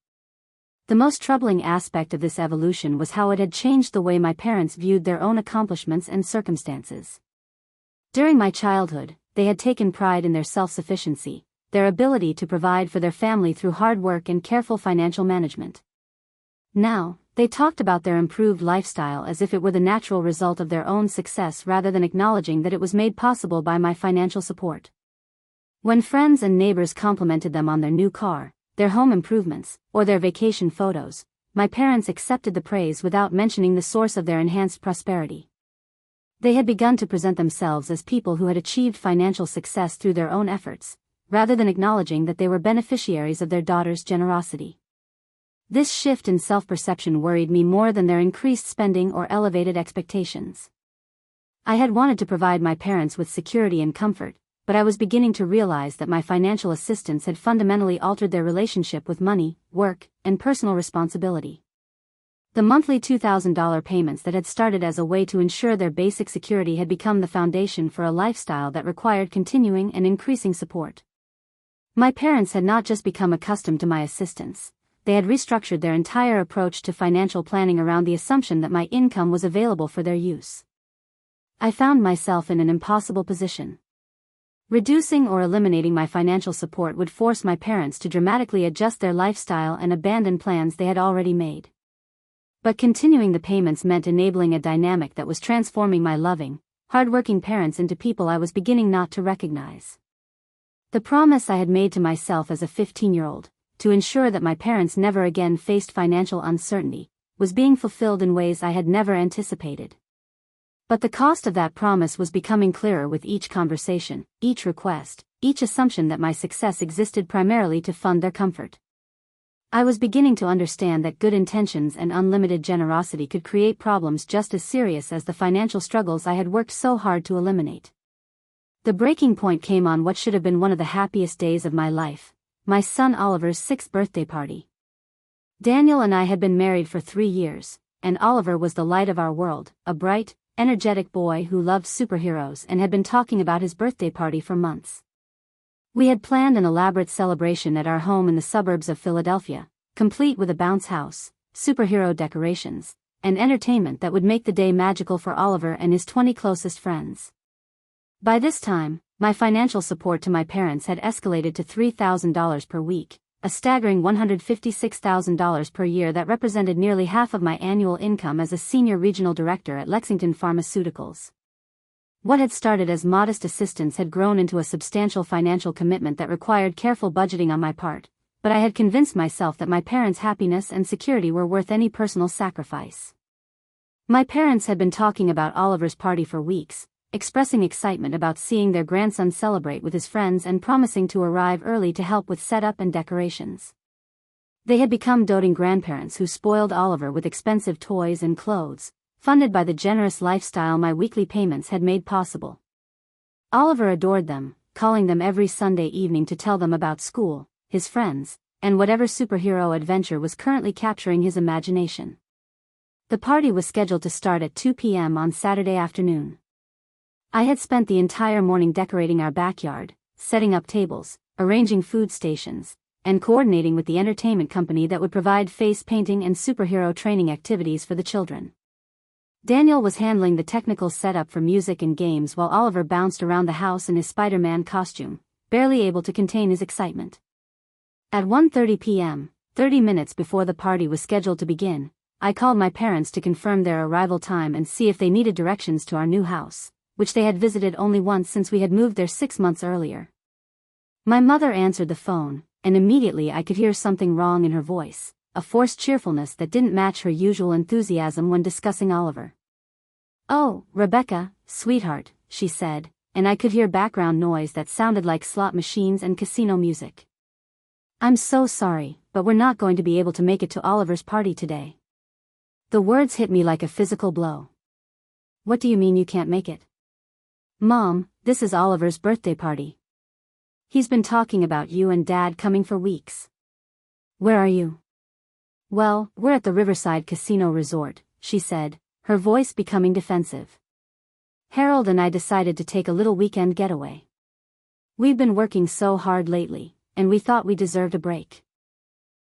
The most troubling aspect of this evolution was how it had changed the way my parents viewed their own accomplishments and circumstances. During my childhood, they had taken pride in their self-sufficiency, their ability to provide for their family through hard work and careful financial management. Now, they talked about their improved lifestyle as if it were the natural result of their own success rather than acknowledging that it was made possible by my financial support. When friends and neighbors complimented them on their new car, their home improvements, or their vacation photos, my parents accepted the praise without mentioning the source of their enhanced prosperity. They had begun to present themselves as people who had achieved financial success through their own efforts, rather than acknowledging that they were beneficiaries of their daughter's generosity. This shift in self-perception worried me more than their increased spending or elevated expectations. I had wanted to provide my parents with security and comfort, but I was beginning to realize that my financial assistance had fundamentally altered their relationship with money, work, and personal responsibility. The monthly $2,000 payments that had started as a way to ensure their basic security had become the foundation for a lifestyle that required continuing and increasing support. My parents had not just become accustomed to my assistance, they had restructured their entire approach to financial planning around the assumption that my income was available for their use. I found myself in an impossible position. Reducing or eliminating my financial support would force my parents to dramatically adjust their lifestyle and abandon plans they had already made. But continuing the payments meant enabling a dynamic that was transforming my loving, hardworking parents into people I was beginning not to recognize. The promise I had made to myself as a 15-year-old, to ensure that my parents never again faced financial uncertainty, was being fulfilled in ways I had never anticipated. But the cost of that promise was becoming clearer with each conversation, each request, each assumption that my success existed primarily to fund their comfort. I was beginning to understand that good intentions and unlimited generosity could create problems just as serious as the financial struggles I had worked so hard to eliminate. The breaking point came on what should have been one of the happiest days of my life, my son Oliver's 6th birthday party. Daniel and I had been married for 3 years, and Oliver was the light of our world, a bright, energetic boy who loved superheroes and had been talking about his birthday party for months. We had planned an elaborate celebration at our home in the suburbs of Philadelphia, complete with a bounce house, superhero decorations, and entertainment that would make the day magical for Oliver and his 20 closest friends. By this time, my financial support to my parents had escalated to $3,000 per week, a staggering $156,000 per year that represented nearly half of my annual income as a senior regional director at Lexington Pharmaceuticals. What had started as modest assistance had grown into a substantial financial commitment that required careful budgeting on my part, but I had convinced myself that my parents' happiness and security were worth any personal sacrifice. My parents had been talking about Oliver's party for weeks, expressing excitement about seeing their grandson celebrate with his friends and promising to arrive early to help with setup and decorations. They had become doting grandparents who spoiled Oliver with expensive toys and clothes, funded by the generous lifestyle my weekly payments had made possible. Oliver adored them, calling them every Sunday evening to tell them about school, his friends, and whatever superhero adventure was currently capturing his imagination. The party was scheduled to start at 2 p.m. on Saturday afternoon. I had spent the entire morning decorating our backyard, setting up tables, arranging food stations, and coordinating with the entertainment company that would provide face painting and superhero training activities for the children. Daniel was handling the technical setup for music and games while Oliver bounced around the house in his Spider-Man costume, barely able to contain his excitement. At 1:30 p.m., 30 minutes before the party was scheduled to begin, I called my parents to confirm their arrival time and see if they needed directions to our new house, which they had visited only once since we had moved there 6 months earlier. My mother answered the phone, and immediately I could hear something wrong in her voice, a forced cheerfulness that didn't match her usual enthusiasm when discussing Oliver. "Oh, Rebecca, sweetheart," she said, and I could hear background noise that sounded like slot machines and casino music. "I'm so sorry, but we're not going to be able to make it to Oliver's party today." The words hit me like a physical blow. "What do you mean you can't make it?" "Mom, this is Oliver's birthday party. He's been talking about you and Dad coming for weeks." "Where are you?" "Well, we're at the Riverside Casino Resort," she said, her voice becoming defensive. "Harold and I decided to take a little weekend getaway. We've been working so hard lately, and we thought we deserved a break."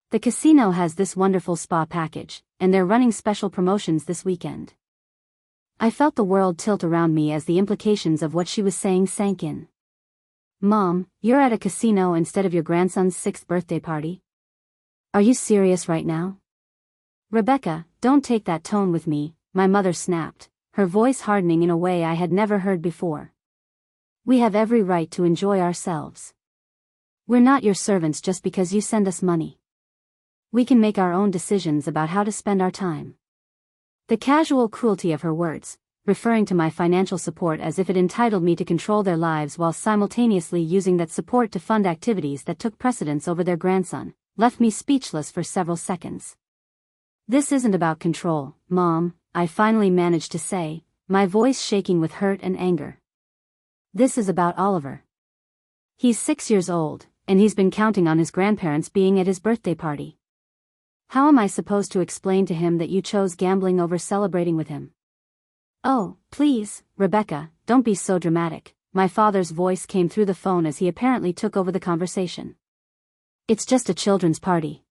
The casino has this wonderful spa package, and they're running special promotions this weekend. I felt the world tilt around me as the implications of what she was saying sank in. Mom, you're at a casino instead of your grandson's 6th birthday party? Are you serious right now? Rebecca, don't take that tone with me, my mother snapped, her voice hardening in a way I had never heard before. We have every right to enjoy ourselves. We're not your servants just because you send us money. We can make our own decisions about how to spend our time. The casual cruelty of her words, referring to my financial support as if it entitled me to control their lives while simultaneously using that support to fund activities that took precedence over their grandson, left me speechless for several seconds. This isn't about control, Mom, I finally managed to say, my voice shaking with hurt and anger. This is about Oliver. He's 6 years old, and he's been counting on his grandparents being at his birthday party. How am I supposed to explain to him that you chose gambling over celebrating with him? Oh, please, Rebecca, don't be so dramatic, my father's voice came through the phone as he apparently took over the conversation. It's just a children's party.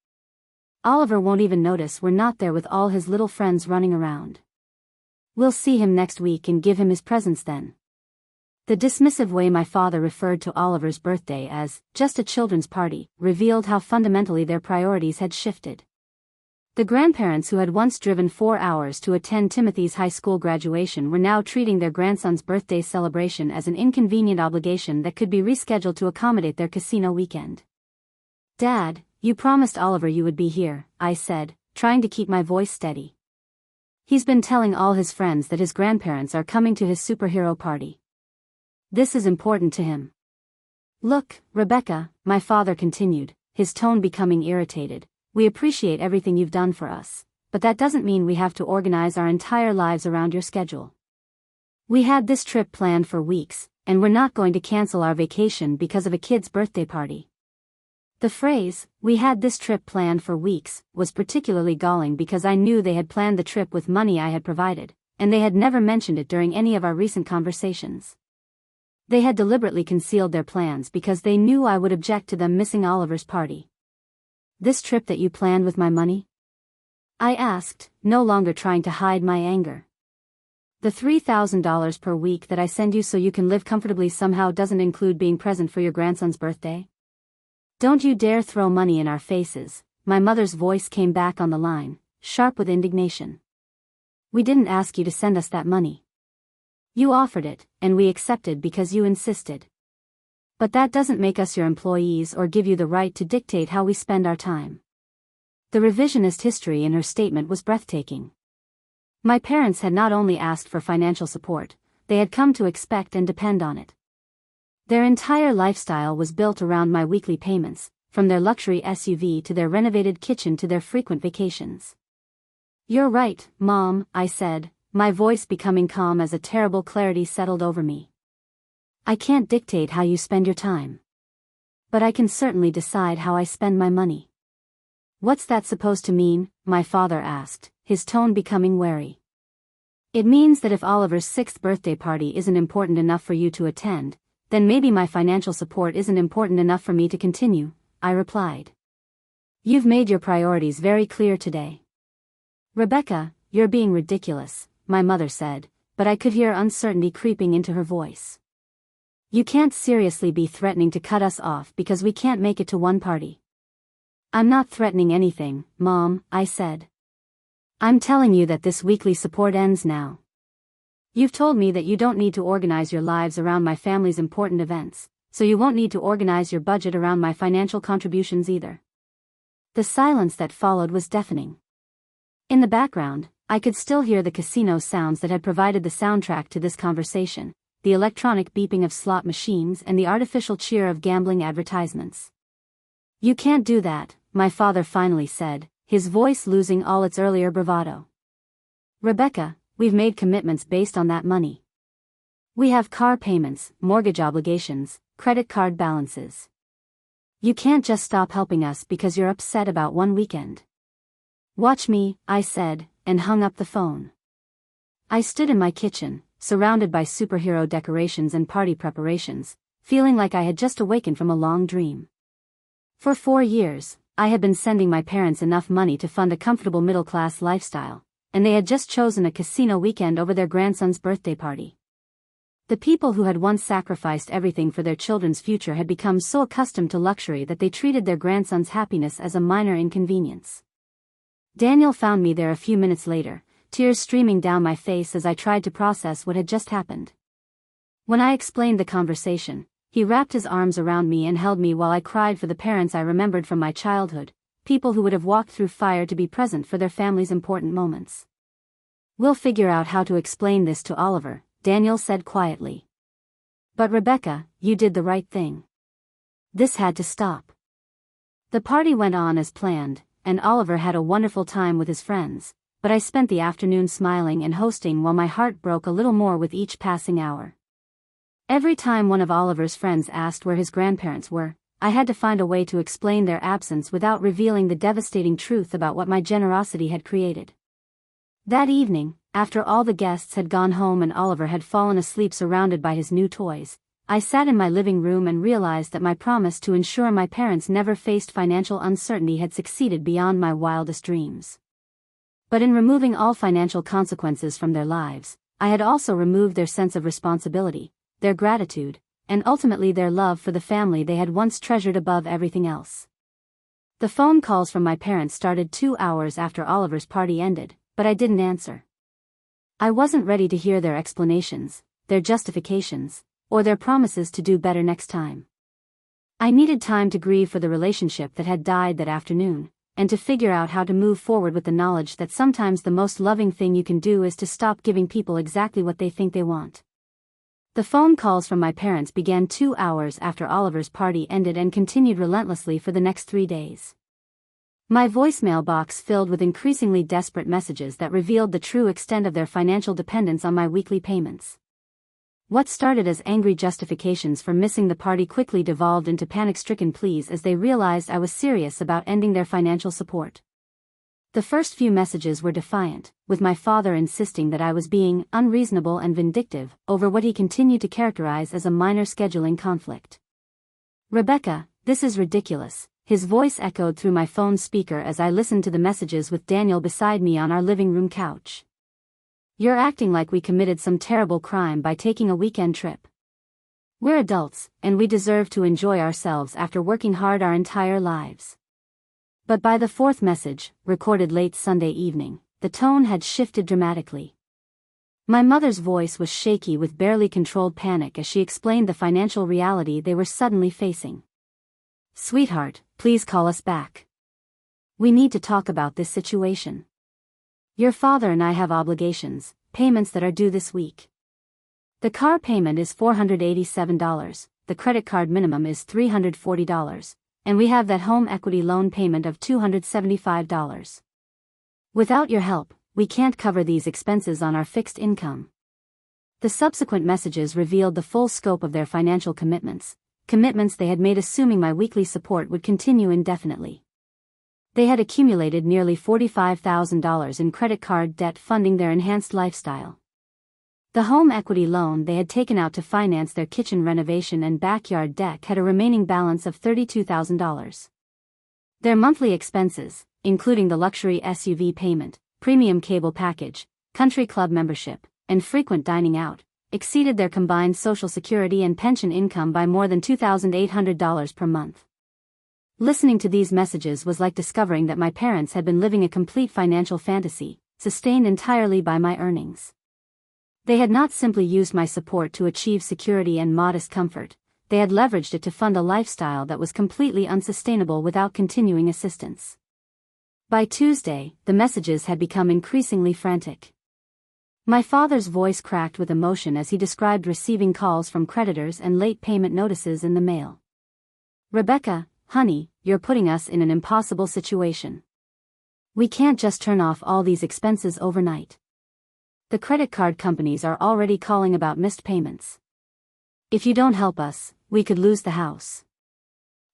Oliver won't even notice we're not there with all his little friends running around. We'll see him next week and give him his presents then. The dismissive way my father referred to Oliver's birthday as just a children's party revealed how fundamentally their priorities had shifted. The grandparents who had once driven 4 hours to attend Timothy's high school graduation were now treating their grandson's birthday celebration as an inconvenient obligation that could be rescheduled to accommodate their casino weekend. Dad, you promised Oliver you would be here, I said, trying to keep my voice steady. He's been telling all his friends that his grandparents are coming to his superhero party. This is important to him. Look, Rebecca, my father continued, his tone becoming irritated, we appreciate everything you've done for us, but that doesn't mean we have to organize our entire lives around your schedule. We had this trip planned for weeks, and we're not going to cancel our vacation because of a kid's birthday party. The phrase, "we had this trip planned for weeks," was particularly galling because I knew they had planned the trip with money I had provided, and they had never mentioned it during any of our recent conversations. They had deliberately concealed their plans because they knew I would object to them missing Oliver's party. This trip that you planned with my money? I asked, no longer trying to hide my anger. The $3,000 per week that I send you so you can live comfortably somehow doesn't include being present for your grandson's birthday? Don't you dare throw money in our faces, my mother's voice came back on the line, sharp with indignation. We didn't ask you to send us that money. You offered it, and we accepted because you insisted. But that doesn't make us your employees or give you the right to dictate how we spend our time. The revisionist history in her statement was breathtaking. My parents had not only asked for financial support, they had come to expect and depend on it. Their entire lifestyle was built around my weekly payments, from their luxury SUV to their renovated kitchen to their frequent vacations. You're right, Mom, I said, my voice becoming calm as a terrible clarity settled over me. I can't dictate how you spend your time. But I can certainly decide how I spend my money. What's that supposed to mean? My father asked, his tone becoming wary. It means that if Oliver's 6th birthday party isn't important enough for you to attend, then maybe my financial support isn't important enough for me to continue, I replied. You've made your priorities very clear today. Rebecca, you're being ridiculous, my mother said, but I could hear uncertainty creeping into her voice. You can't seriously be threatening to cut us off because we can't make it to one party. I'm not threatening anything, Mom, I said. I'm telling you that this weekly support ends now. You've told me that you don't need to organize your lives around my family's important events, so you won't need to organize your budget around my financial contributions either. The silence that followed was deafening. In the background, I could still hear the casino sounds that had provided the soundtrack to this conversation, the electronic beeping of slot machines and the artificial cheer of gambling advertisements. You can't do that, my father finally said, his voice losing all its earlier bravado. Rebecca, we've made commitments based on that money. We have car payments, mortgage obligations, credit card balances. You can't just stop helping us because you're upset about one weekend. Watch me, I said, and hung up the phone. I stood in my kitchen, surrounded by superhero decorations and party preparations, feeling like I had just awakened from a long dream. For 4 years, I had been sending my parents enough money to fund a comfortable middle-class lifestyle, and they had just chosen a casino weekend over their grandson's birthday party. The people who had once sacrificed everything for their children's future had become so accustomed to luxury that they treated their grandson's happiness as a minor inconvenience. Daniel found me there a few minutes later, tears streaming down my face as I tried to process what had just happened. When I explained the conversation, he wrapped his arms around me and held me while I cried for the parents I remembered from my childhood, people who would have walked through fire to be present for their family's important moments. "We'll figure out how to explain this to Oliver," Daniel said quietly. "But Rebecca, you did the right thing. This had to stop." The party went on as planned, and Oliver had a wonderful time with his friends, but I spent the afternoon smiling and hosting while my heart broke a little more with each passing hour. Every time one of Oliver's friends asked where his grandparents were, I had to find a way to explain their absence without revealing the devastating truth about what my generosity had created. That evening, after all the guests had gone home and Oliver had fallen asleep surrounded by his new toys, I sat in my living room and realized that my promise to ensure my parents never faced financial uncertainty had succeeded beyond my wildest dreams. But in removing all financial consequences from their lives, I had also removed their sense of responsibility, their gratitude, and ultimately their love for the family they had once treasured above everything else. The phone calls from my parents started 2 hours after Oliver's party ended, but I didn't answer. I wasn't ready to hear their explanations, their justifications, or their promises to do better next time. I needed time to grieve for the relationship that had died that afternoon, and to figure out how to move forward with the knowledge that sometimes the most loving thing you can do is to stop giving people exactly what they think they want. The phone calls from my parents began 2 hours after Oliver's party ended and continued relentlessly for the next 3 days. My voicemail box filled with increasingly desperate messages that revealed the true extent of their financial dependence on my weekly payments. What started as angry justifications for missing the party quickly devolved into panic-stricken pleas as they realized I was serious about ending their financial support. The first few messages were defiant, with my father insisting that I was being unreasonable and vindictive over what he continued to characterize as a minor scheduling conflict. "Rebecca, this is ridiculous," his voice echoed through my phone speaker as I listened to the messages with Daniel beside me on our living room couch. "You're acting like we committed some terrible crime by taking a weekend trip. We're adults, and we deserve to enjoy ourselves after working hard our entire lives." But by the fourth message, recorded late Sunday evening, the tone had shifted dramatically. My mother's voice was shaky with barely controlled panic as she explained the financial reality they were suddenly facing. "Sweetheart, please call us back. We need to talk about this situation. Your father and I have obligations, payments that are due this week. The car payment is $487, the credit card minimum is $340, and we have that home equity loan payment of $275. Without your help, we can't cover these expenses on our fixed income." The subsequent messages revealed the full scope of their financial commitments they had made assuming my weekly support would continue indefinitely. They had accumulated nearly $45,000 in credit card debt funding their enhanced lifestyle. The home equity loan they had taken out to finance their kitchen renovation and backyard deck had a remaining balance of $32,000. Their monthly expenses, including the luxury SUV payment, premium cable package, country club membership, and frequent dining out, exceeded their combined Social Security and pension income by more than $2,800 per month. Listening to these messages was like discovering that my parents had been living a complete financial fantasy, sustained entirely by my earnings. They had not simply used my support to achieve security and modest comfort, they had leveraged it to fund a lifestyle that was completely unsustainable without continuing assistance. By Tuesday, the messages had become increasingly frantic. My father's voice cracked with emotion as he described receiving calls from creditors and late payment notices in the mail. "Rebecca, honey, you're putting us in an impossible situation. We can't just turn off all these expenses overnight. The credit card companies are already calling about missed payments. If you don't help us, we could lose the house."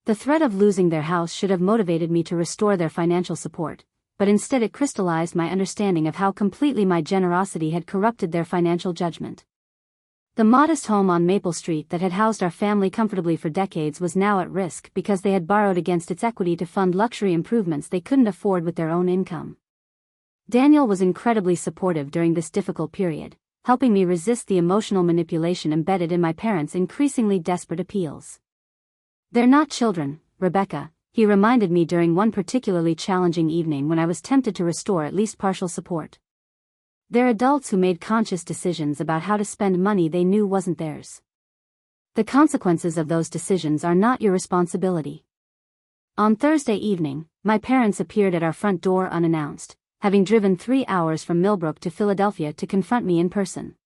The threat of losing their house should have motivated me to restore their financial support, but instead it crystallized my understanding of how completely my generosity had corrupted their financial judgment. The modest home on Maple Street that had housed our family comfortably for decades was now at risk because they had borrowed against its equity to fund luxury improvements they couldn't afford with their own income. Daniel was incredibly supportive during this difficult period, helping me resist the emotional manipulation embedded in my parents' increasingly desperate appeals. "They're not children, Rebecca," he reminded me during one particularly challenging evening when I was tempted to restore at least partial support. "They're adults who made conscious decisions about how to spend money they knew wasn't theirs. The consequences of those decisions are not your responsibility." On Thursday evening, my parents appeared at our front door unannounced, having driven 3 hours from Millbrook to Philadelphia to confront me in person.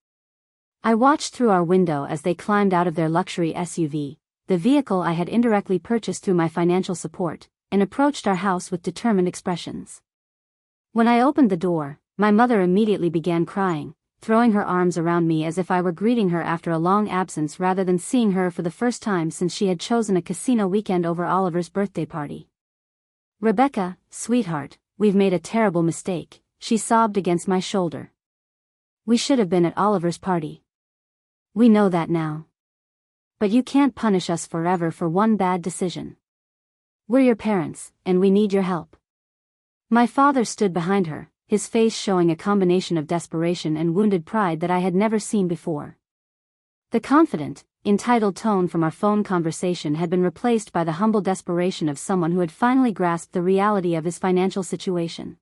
I watched through our window as they climbed out of their luxury SUV, the vehicle I had indirectly purchased through my financial support, and approached our house with determined expressions. When I opened the door, my mother immediately began crying, throwing her arms around me as if I were greeting her after a long absence rather than seeing her for the first time since she had chosen a casino weekend over Oliver's birthday party. "Rebecca, sweetheart, we've made a terrible mistake," she sobbed against my shoulder. "We should have been at Oliver's party. We know that now. But you can't punish us forever for one bad decision. We're your parents, and we need your help." My father stood behind her, his face showing a combination of desperation and wounded pride that I had never seen before. The confident, entitled tone from our phone conversation had been replaced by the humble desperation of someone who had finally grasped the reality of his financial situation.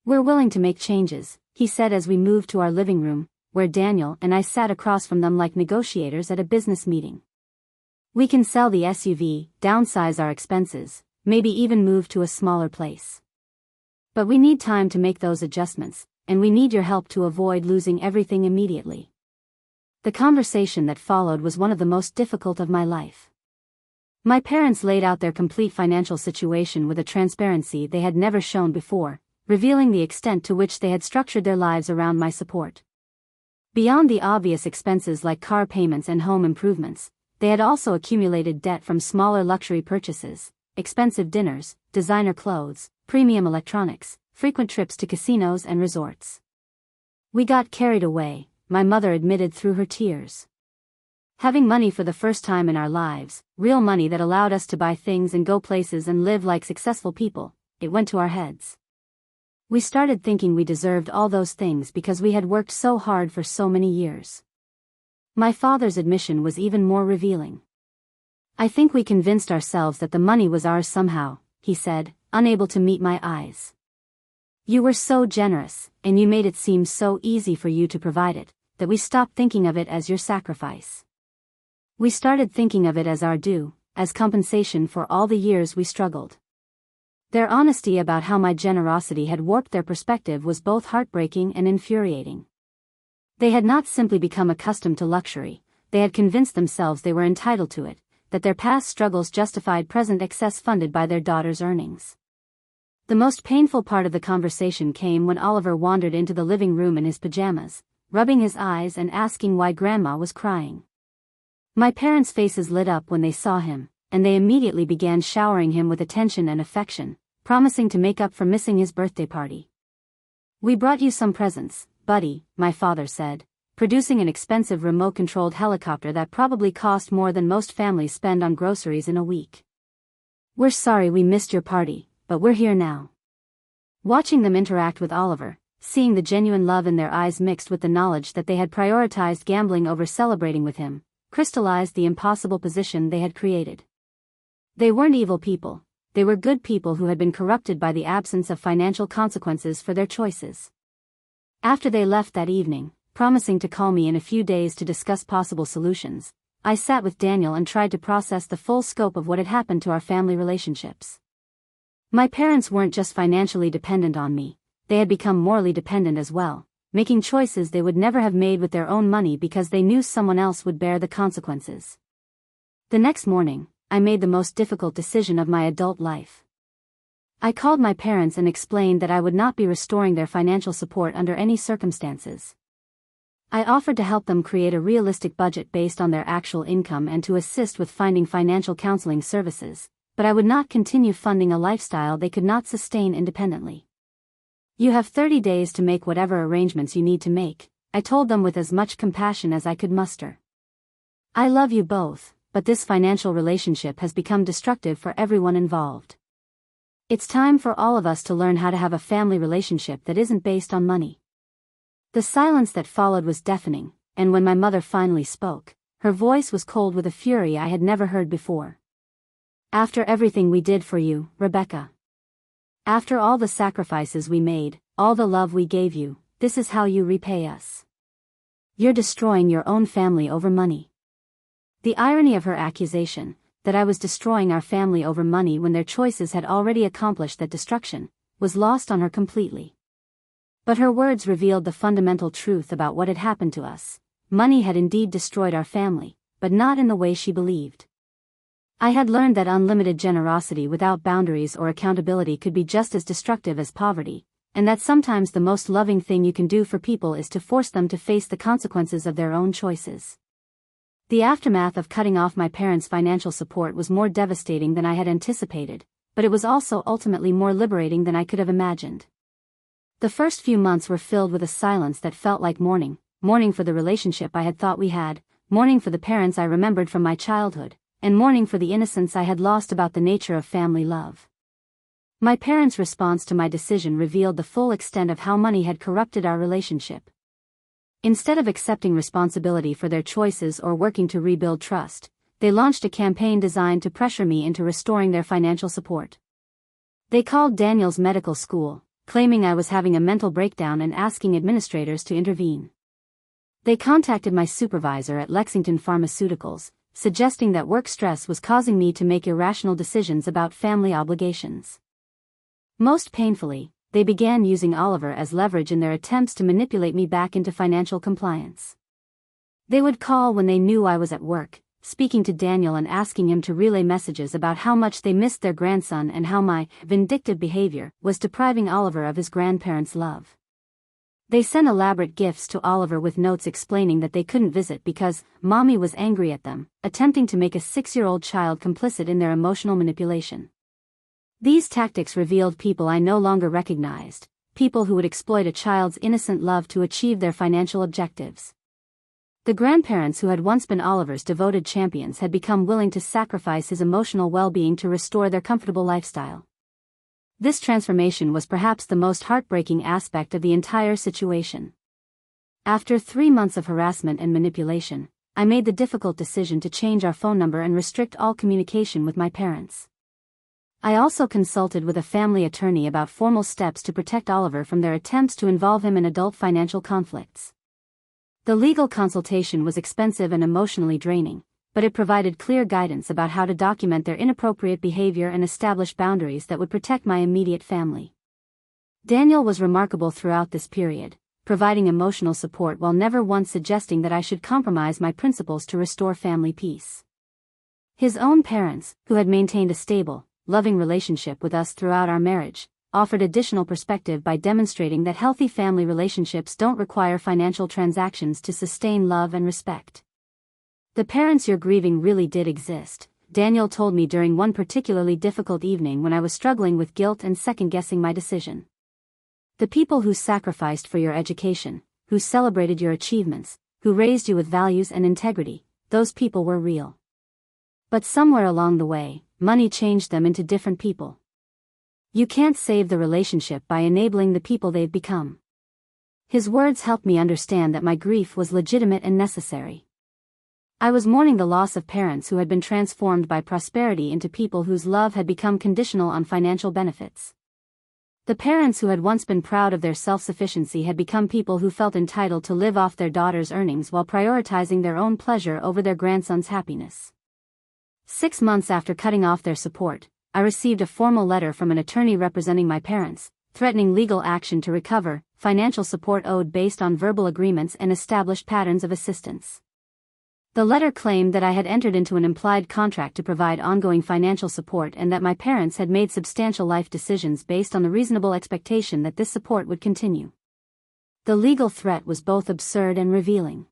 "We're willing to make changes," he said as we moved to our living room, where Daniel and I sat across from them like negotiators at a business meeting. "We can sell the SUV, downsize our expenses, maybe even move to a smaller place. But we need time to make those adjustments, and we need your help to avoid losing everything immediately." The conversation that followed was one of the most difficult of my life. My parents laid out their complete financial situation with a transparency they had never shown before, revealing the extent to which they had structured their lives around my support. Beyond the obvious expenses like car payments and home improvements, they had also accumulated debt from smaller luxury purchases, expensive dinners, designer clothes, premium electronics, frequent trips to casinos and resorts. "We got carried away," my mother admitted through her tears. Having money for the first time in our lives, real money that allowed us to buy things and go places and live like successful people, it went to our heads. We started thinking we deserved all those things because we had worked so hard for so many years. My father's admission was even more revealing. "I think we convinced ourselves that the money was ours somehow," he said, unable to meet my eyes. "You were so generous, and you made it seem so easy for you to provide it, that we stopped thinking of it as your sacrifice. We started thinking of it as our due, as compensation for all the years we struggled." Their honesty about how my generosity had warped their perspective was both heartbreaking and infuriating. They had not simply become accustomed to luxury, they had convinced themselves they were entitled to it, that their past struggles justified present excess funded by their daughter's earnings. The most painful part of the conversation came when Oliver wandered into the living room in his pajamas, rubbing his eyes and asking why Grandma was crying. My parents' faces lit up when they saw him, and they immediately began showering him with attention and affection, promising to make up for missing his birthday party. "We brought you some presents, buddy," my father said, producing an expensive remote-controlled helicopter that probably cost more than most families spend on groceries in a week. "We're sorry we missed your party, but we're here now." Watching them interact with Oliver, seeing the genuine love in their eyes mixed with the knowledge that they had prioritized gambling over celebrating with him, crystallized the impossible position they had created. They weren't evil people, they were good people who had been corrupted by the absence of financial consequences for their choices. After they left that evening, promising to call me in a few days to discuss possible solutions, I sat with Daniel and tried to process the full scope of what had happened to our family relationships. My parents weren't just financially dependent on me, they had become morally dependent as well, making choices they would never have made with their own money because they knew someone else would bear the consequences. The next morning, I made the most difficult decision of my adult life. I called my parents and explained that I would not be restoring their financial support under any circumstances. I offered to help them create a realistic budget based on their actual income and to assist with finding financial counseling services, but I would not continue funding a lifestyle they could not sustain independently. "You have 30 days to make whatever arrangements you need to make," I told them with as much compassion as I could muster. I love you both, but this financial relationship has become destructive for everyone involved. It's time for all of us to learn how to have a family relationship that isn't based on money. The silence that followed was deafening, and when my mother finally spoke, her voice was cold with a fury I had never heard before. After everything we did for you, Rebecca. After all the sacrifices we made, all the love we gave you, this is how you repay us. You're destroying your own family over money. The irony of her accusation, that I was destroying our family over money when their choices had already accomplished that destruction, was lost on her completely. But her words revealed the fundamental truth about what had happened to us. Money had indeed destroyed our family, but not in the way she believed. I had learned that unlimited generosity without boundaries or accountability could be just as destructive as poverty, and that sometimes the most loving thing you can do for people is to force them to face the consequences of their own choices. The aftermath of cutting off my parents' financial support was more devastating than I had anticipated, but it was also ultimately more liberating than I could have imagined. The first few months were filled with a silence that felt like mourning for the relationship I had thought we had, mourning for the parents I remembered from my childhood, and mourning for the innocence I had lost about the nature of family love. My parents' response to my decision revealed the full extent of how money had corrupted our relationship. Instead of accepting responsibility for their choices or working to rebuild trust, they launched a campaign designed to pressure me into restoring their financial support. They called Daniel's medical school, claiming I was having a mental breakdown and asking administrators to intervene. They contacted my supervisor at Lexington Pharmaceuticals, suggesting that work stress was causing me to make irrational decisions about family obligations. Most painfully, they began using Oliver as leverage in their attempts to manipulate me back into financial compliance. They would call when they knew I was at work, speaking to Daniel and asking him to relay messages about how much they missed their grandson and how my vindictive behavior was depriving Oliver of his grandparents' love. They sent elaborate gifts to Oliver with notes explaining that they couldn't visit because Mommy was angry at them, attempting to make a 6-year-old child complicit in their emotional manipulation. These tactics revealed people I no longer recognized, people who would exploit a child's innocent love to achieve their financial objectives. The grandparents who had once been Oliver's devoted champions had become willing to sacrifice his emotional well-being to restore their comfortable lifestyle. This transformation was perhaps the most heartbreaking aspect of the entire situation. After 3 months of harassment and manipulation, I made the difficult decision to change our phone number and restrict all communication with my parents. I also consulted with a family attorney about formal steps to protect Oliver from their attempts to involve him in adult financial conflicts. The legal consultation was expensive and emotionally draining, but it provided clear guidance about how to document their inappropriate behavior and establish boundaries that would protect my immediate family. Daniel was remarkable throughout this period, providing emotional support while never once suggesting that I should compromise my principles to restore family peace. His own parents, who had maintained a stable, loving relationship with us throughout our marriage, offered additional perspective by demonstrating that healthy family relationships don't require financial transactions to sustain love and respect. The parents you're grieving really did exist, Daniel told me during one particularly difficult evening when I was struggling with guilt and second-guessing my decision. The people who sacrificed for your education, who celebrated your achievements, who raised you with values and integrity, those people were real. But somewhere along the way, money changed them into different people. You can't save the relationship by enabling the people they've become. His words helped me understand that my grief was legitimate and necessary. I was mourning the loss of parents who had been transformed by prosperity into people whose love had become conditional on financial benefits. The parents who had once been proud of their self-sufficiency had become people who felt entitled to live off their daughter's earnings while prioritizing their own pleasure over their grandson's happiness. 6 months after cutting off their support, I received a formal letter from an attorney representing my parents, threatening legal action to recover financial support owed based on verbal agreements and established patterns of assistance. The letter claimed that I had entered into an implied contract to provide ongoing financial support and that my parents had made substantial life decisions based on the reasonable expectation that this support would continue. The legal threat was both absurd and revealing.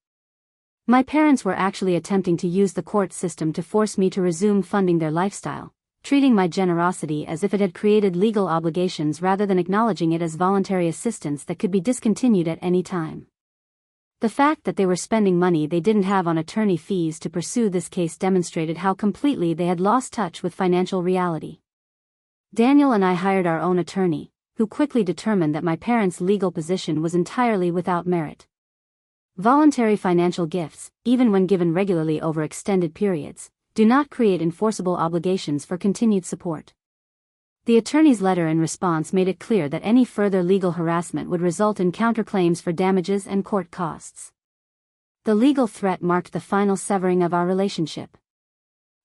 My parents were actually attempting to use the court system to force me to resume funding their lifestyle, treating my generosity as if it had created legal obligations rather than acknowledging it as voluntary assistance that could be discontinued at any time. The fact that they were spending money they didn't have on attorney fees to pursue this case demonstrated how completely they had lost touch with financial reality. Daniel and I hired our own attorney, who quickly determined that my parents' legal position was entirely without merit. Voluntary financial gifts, even when given regularly over extended periods, do not create enforceable obligations for continued support. The attorney's letter in response made it clear that any further legal harassment would result in counterclaims for damages and court costs. The legal threat marked the final severing of our relationship.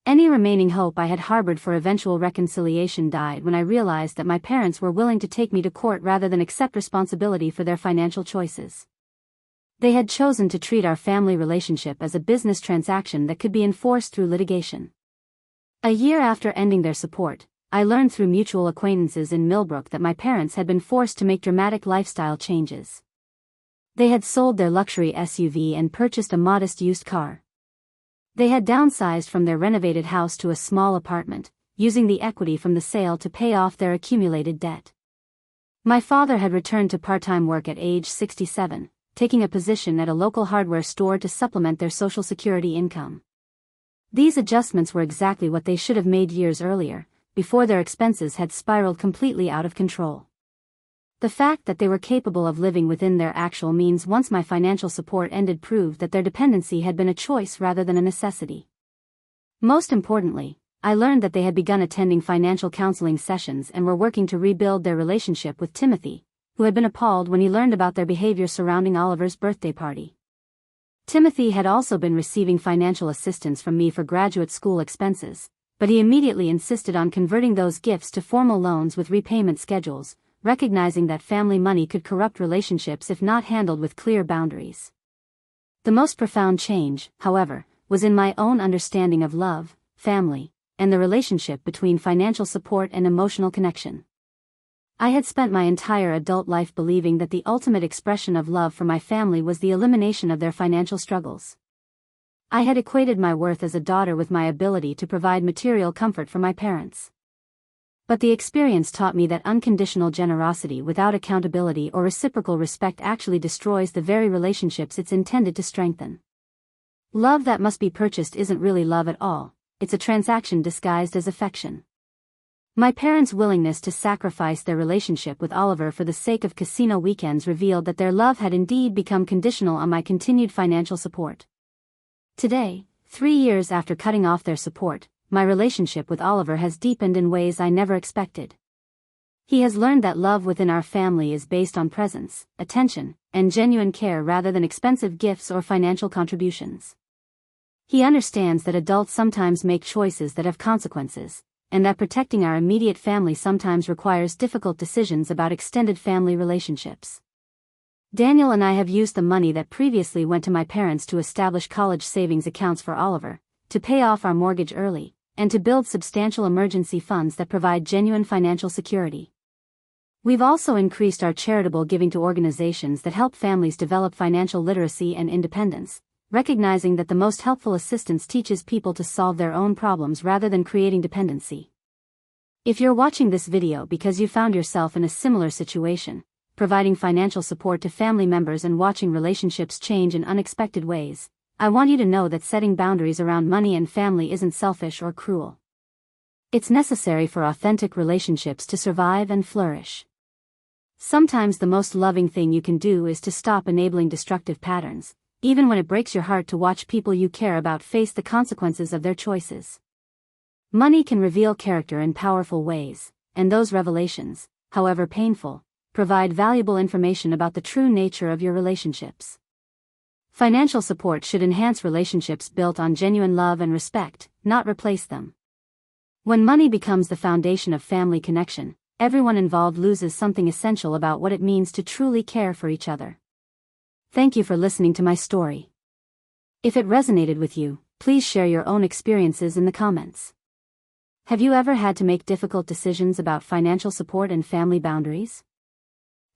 Any remaining hope I had harbored for eventual reconciliation died when I realized that my parents were willing to take me to court rather than accept responsibility for their financial choices. They had chosen to treat our family relationship as a business transaction that could be enforced through litigation. A year after ending their support, I learned through mutual acquaintances in Millbrook that my parents had been forced to make dramatic lifestyle changes. They had sold their luxury SUV and purchased a modest used car. They had downsized from their renovated house to a small apartment, using the equity from the sale to pay off their accumulated debt. My father had returned to part-time work at age 67, taking a position at a local hardware store to supplement their Social Security income. These adjustments were exactly what they should have made years earlier, before their expenses had spiraled completely out of control. The fact that they were capable of living within their actual means once my financial support ended proved that their dependency had been a choice rather than a necessity. Most importantly, I learned that they had begun attending financial counseling sessions and were working to rebuild their relationship with Timothy, who had been appalled when he learned about their behavior surrounding Oliver's birthday party. Timothy had also been receiving financial assistance from me for graduate school expenses, but he immediately insisted on converting those gifts to formal loans with repayment schedules, recognizing that family money could corrupt relationships if not handled with clear boundaries. The most profound change, however, was in my own understanding of love, family, and the relationship between financial support and emotional connection. I had spent my entire adult life believing that the ultimate expression of love for my family was the elimination of their financial struggles. I had equated my worth as a daughter with my ability to provide material comfort for my parents. But the experience taught me that unconditional generosity without accountability or reciprocal respect actually destroys the very relationships it's intended to strengthen. Love that must be purchased isn't really love at all, it's a transaction disguised as affection. My parents' willingness to sacrifice their relationship with Oliver for the sake of casino weekends revealed that their love had indeed become conditional on my continued financial support. Today, 3 years after cutting off their support, my relationship with Oliver has deepened in ways I never expected. He has learned that love within our family is based on presence, attention, and genuine care rather than expensive gifts or financial contributions. He understands that adults sometimes make choices that have consequences, and that protecting our immediate family sometimes requires difficult decisions about extended family relationships. Daniel and I have used the money that previously went to my parents to establish college savings accounts for Oliver, to pay off our mortgage early, and to build substantial emergency funds that provide genuine financial security. We've also increased our charitable giving to organizations that help families develop financial literacy and independence, recognizing that the most helpful assistance teaches people to solve their own problems rather than creating dependency. If you're watching this video because you found yourself in a similar situation, providing financial support to family members and watching relationships change in unexpected ways, I want you to know that setting boundaries around money and family isn't selfish or cruel. It's necessary for authentic relationships to survive and flourish. Sometimes the most loving thing you can do is to stop enabling destructive patterns, even when it breaks your heart to watch people you care about face the consequences of their choices. Money can reveal character in powerful ways, and those revelations, however painful, provide valuable information about the true nature of your relationships. Financial support should enhance relationships built on genuine love and respect, not replace them. When money becomes the foundation of family connection, everyone involved loses something essential about what it means to truly care for each other. Thank you for listening to my story. If it resonated with you, please share your own experiences in the comments. Have you ever had to make difficult decisions about financial support and family boundaries?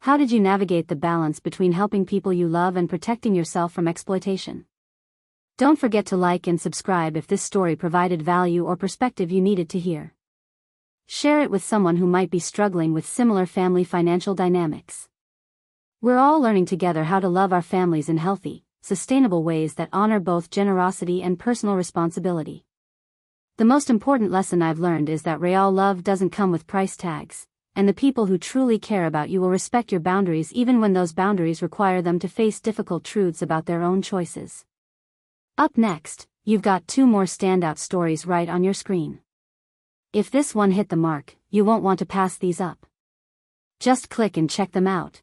How did you navigate the balance between helping people you love and protecting yourself from exploitation? Don't forget to like and subscribe if this story provided value or perspective you needed to hear. Share it with someone who might be struggling with similar family financial dynamics. We're all learning together how to love our families in healthy, sustainable ways that honor both generosity and personal responsibility. The most important lesson I've learned is that real love doesn't come with price tags, and the people who truly care about you will respect your boundaries even when those boundaries require them to face difficult truths about their own choices. Up next, you've got 2 more standout stories right on your screen. If this one hit the mark, you won't want to pass these up. Just click and check them out.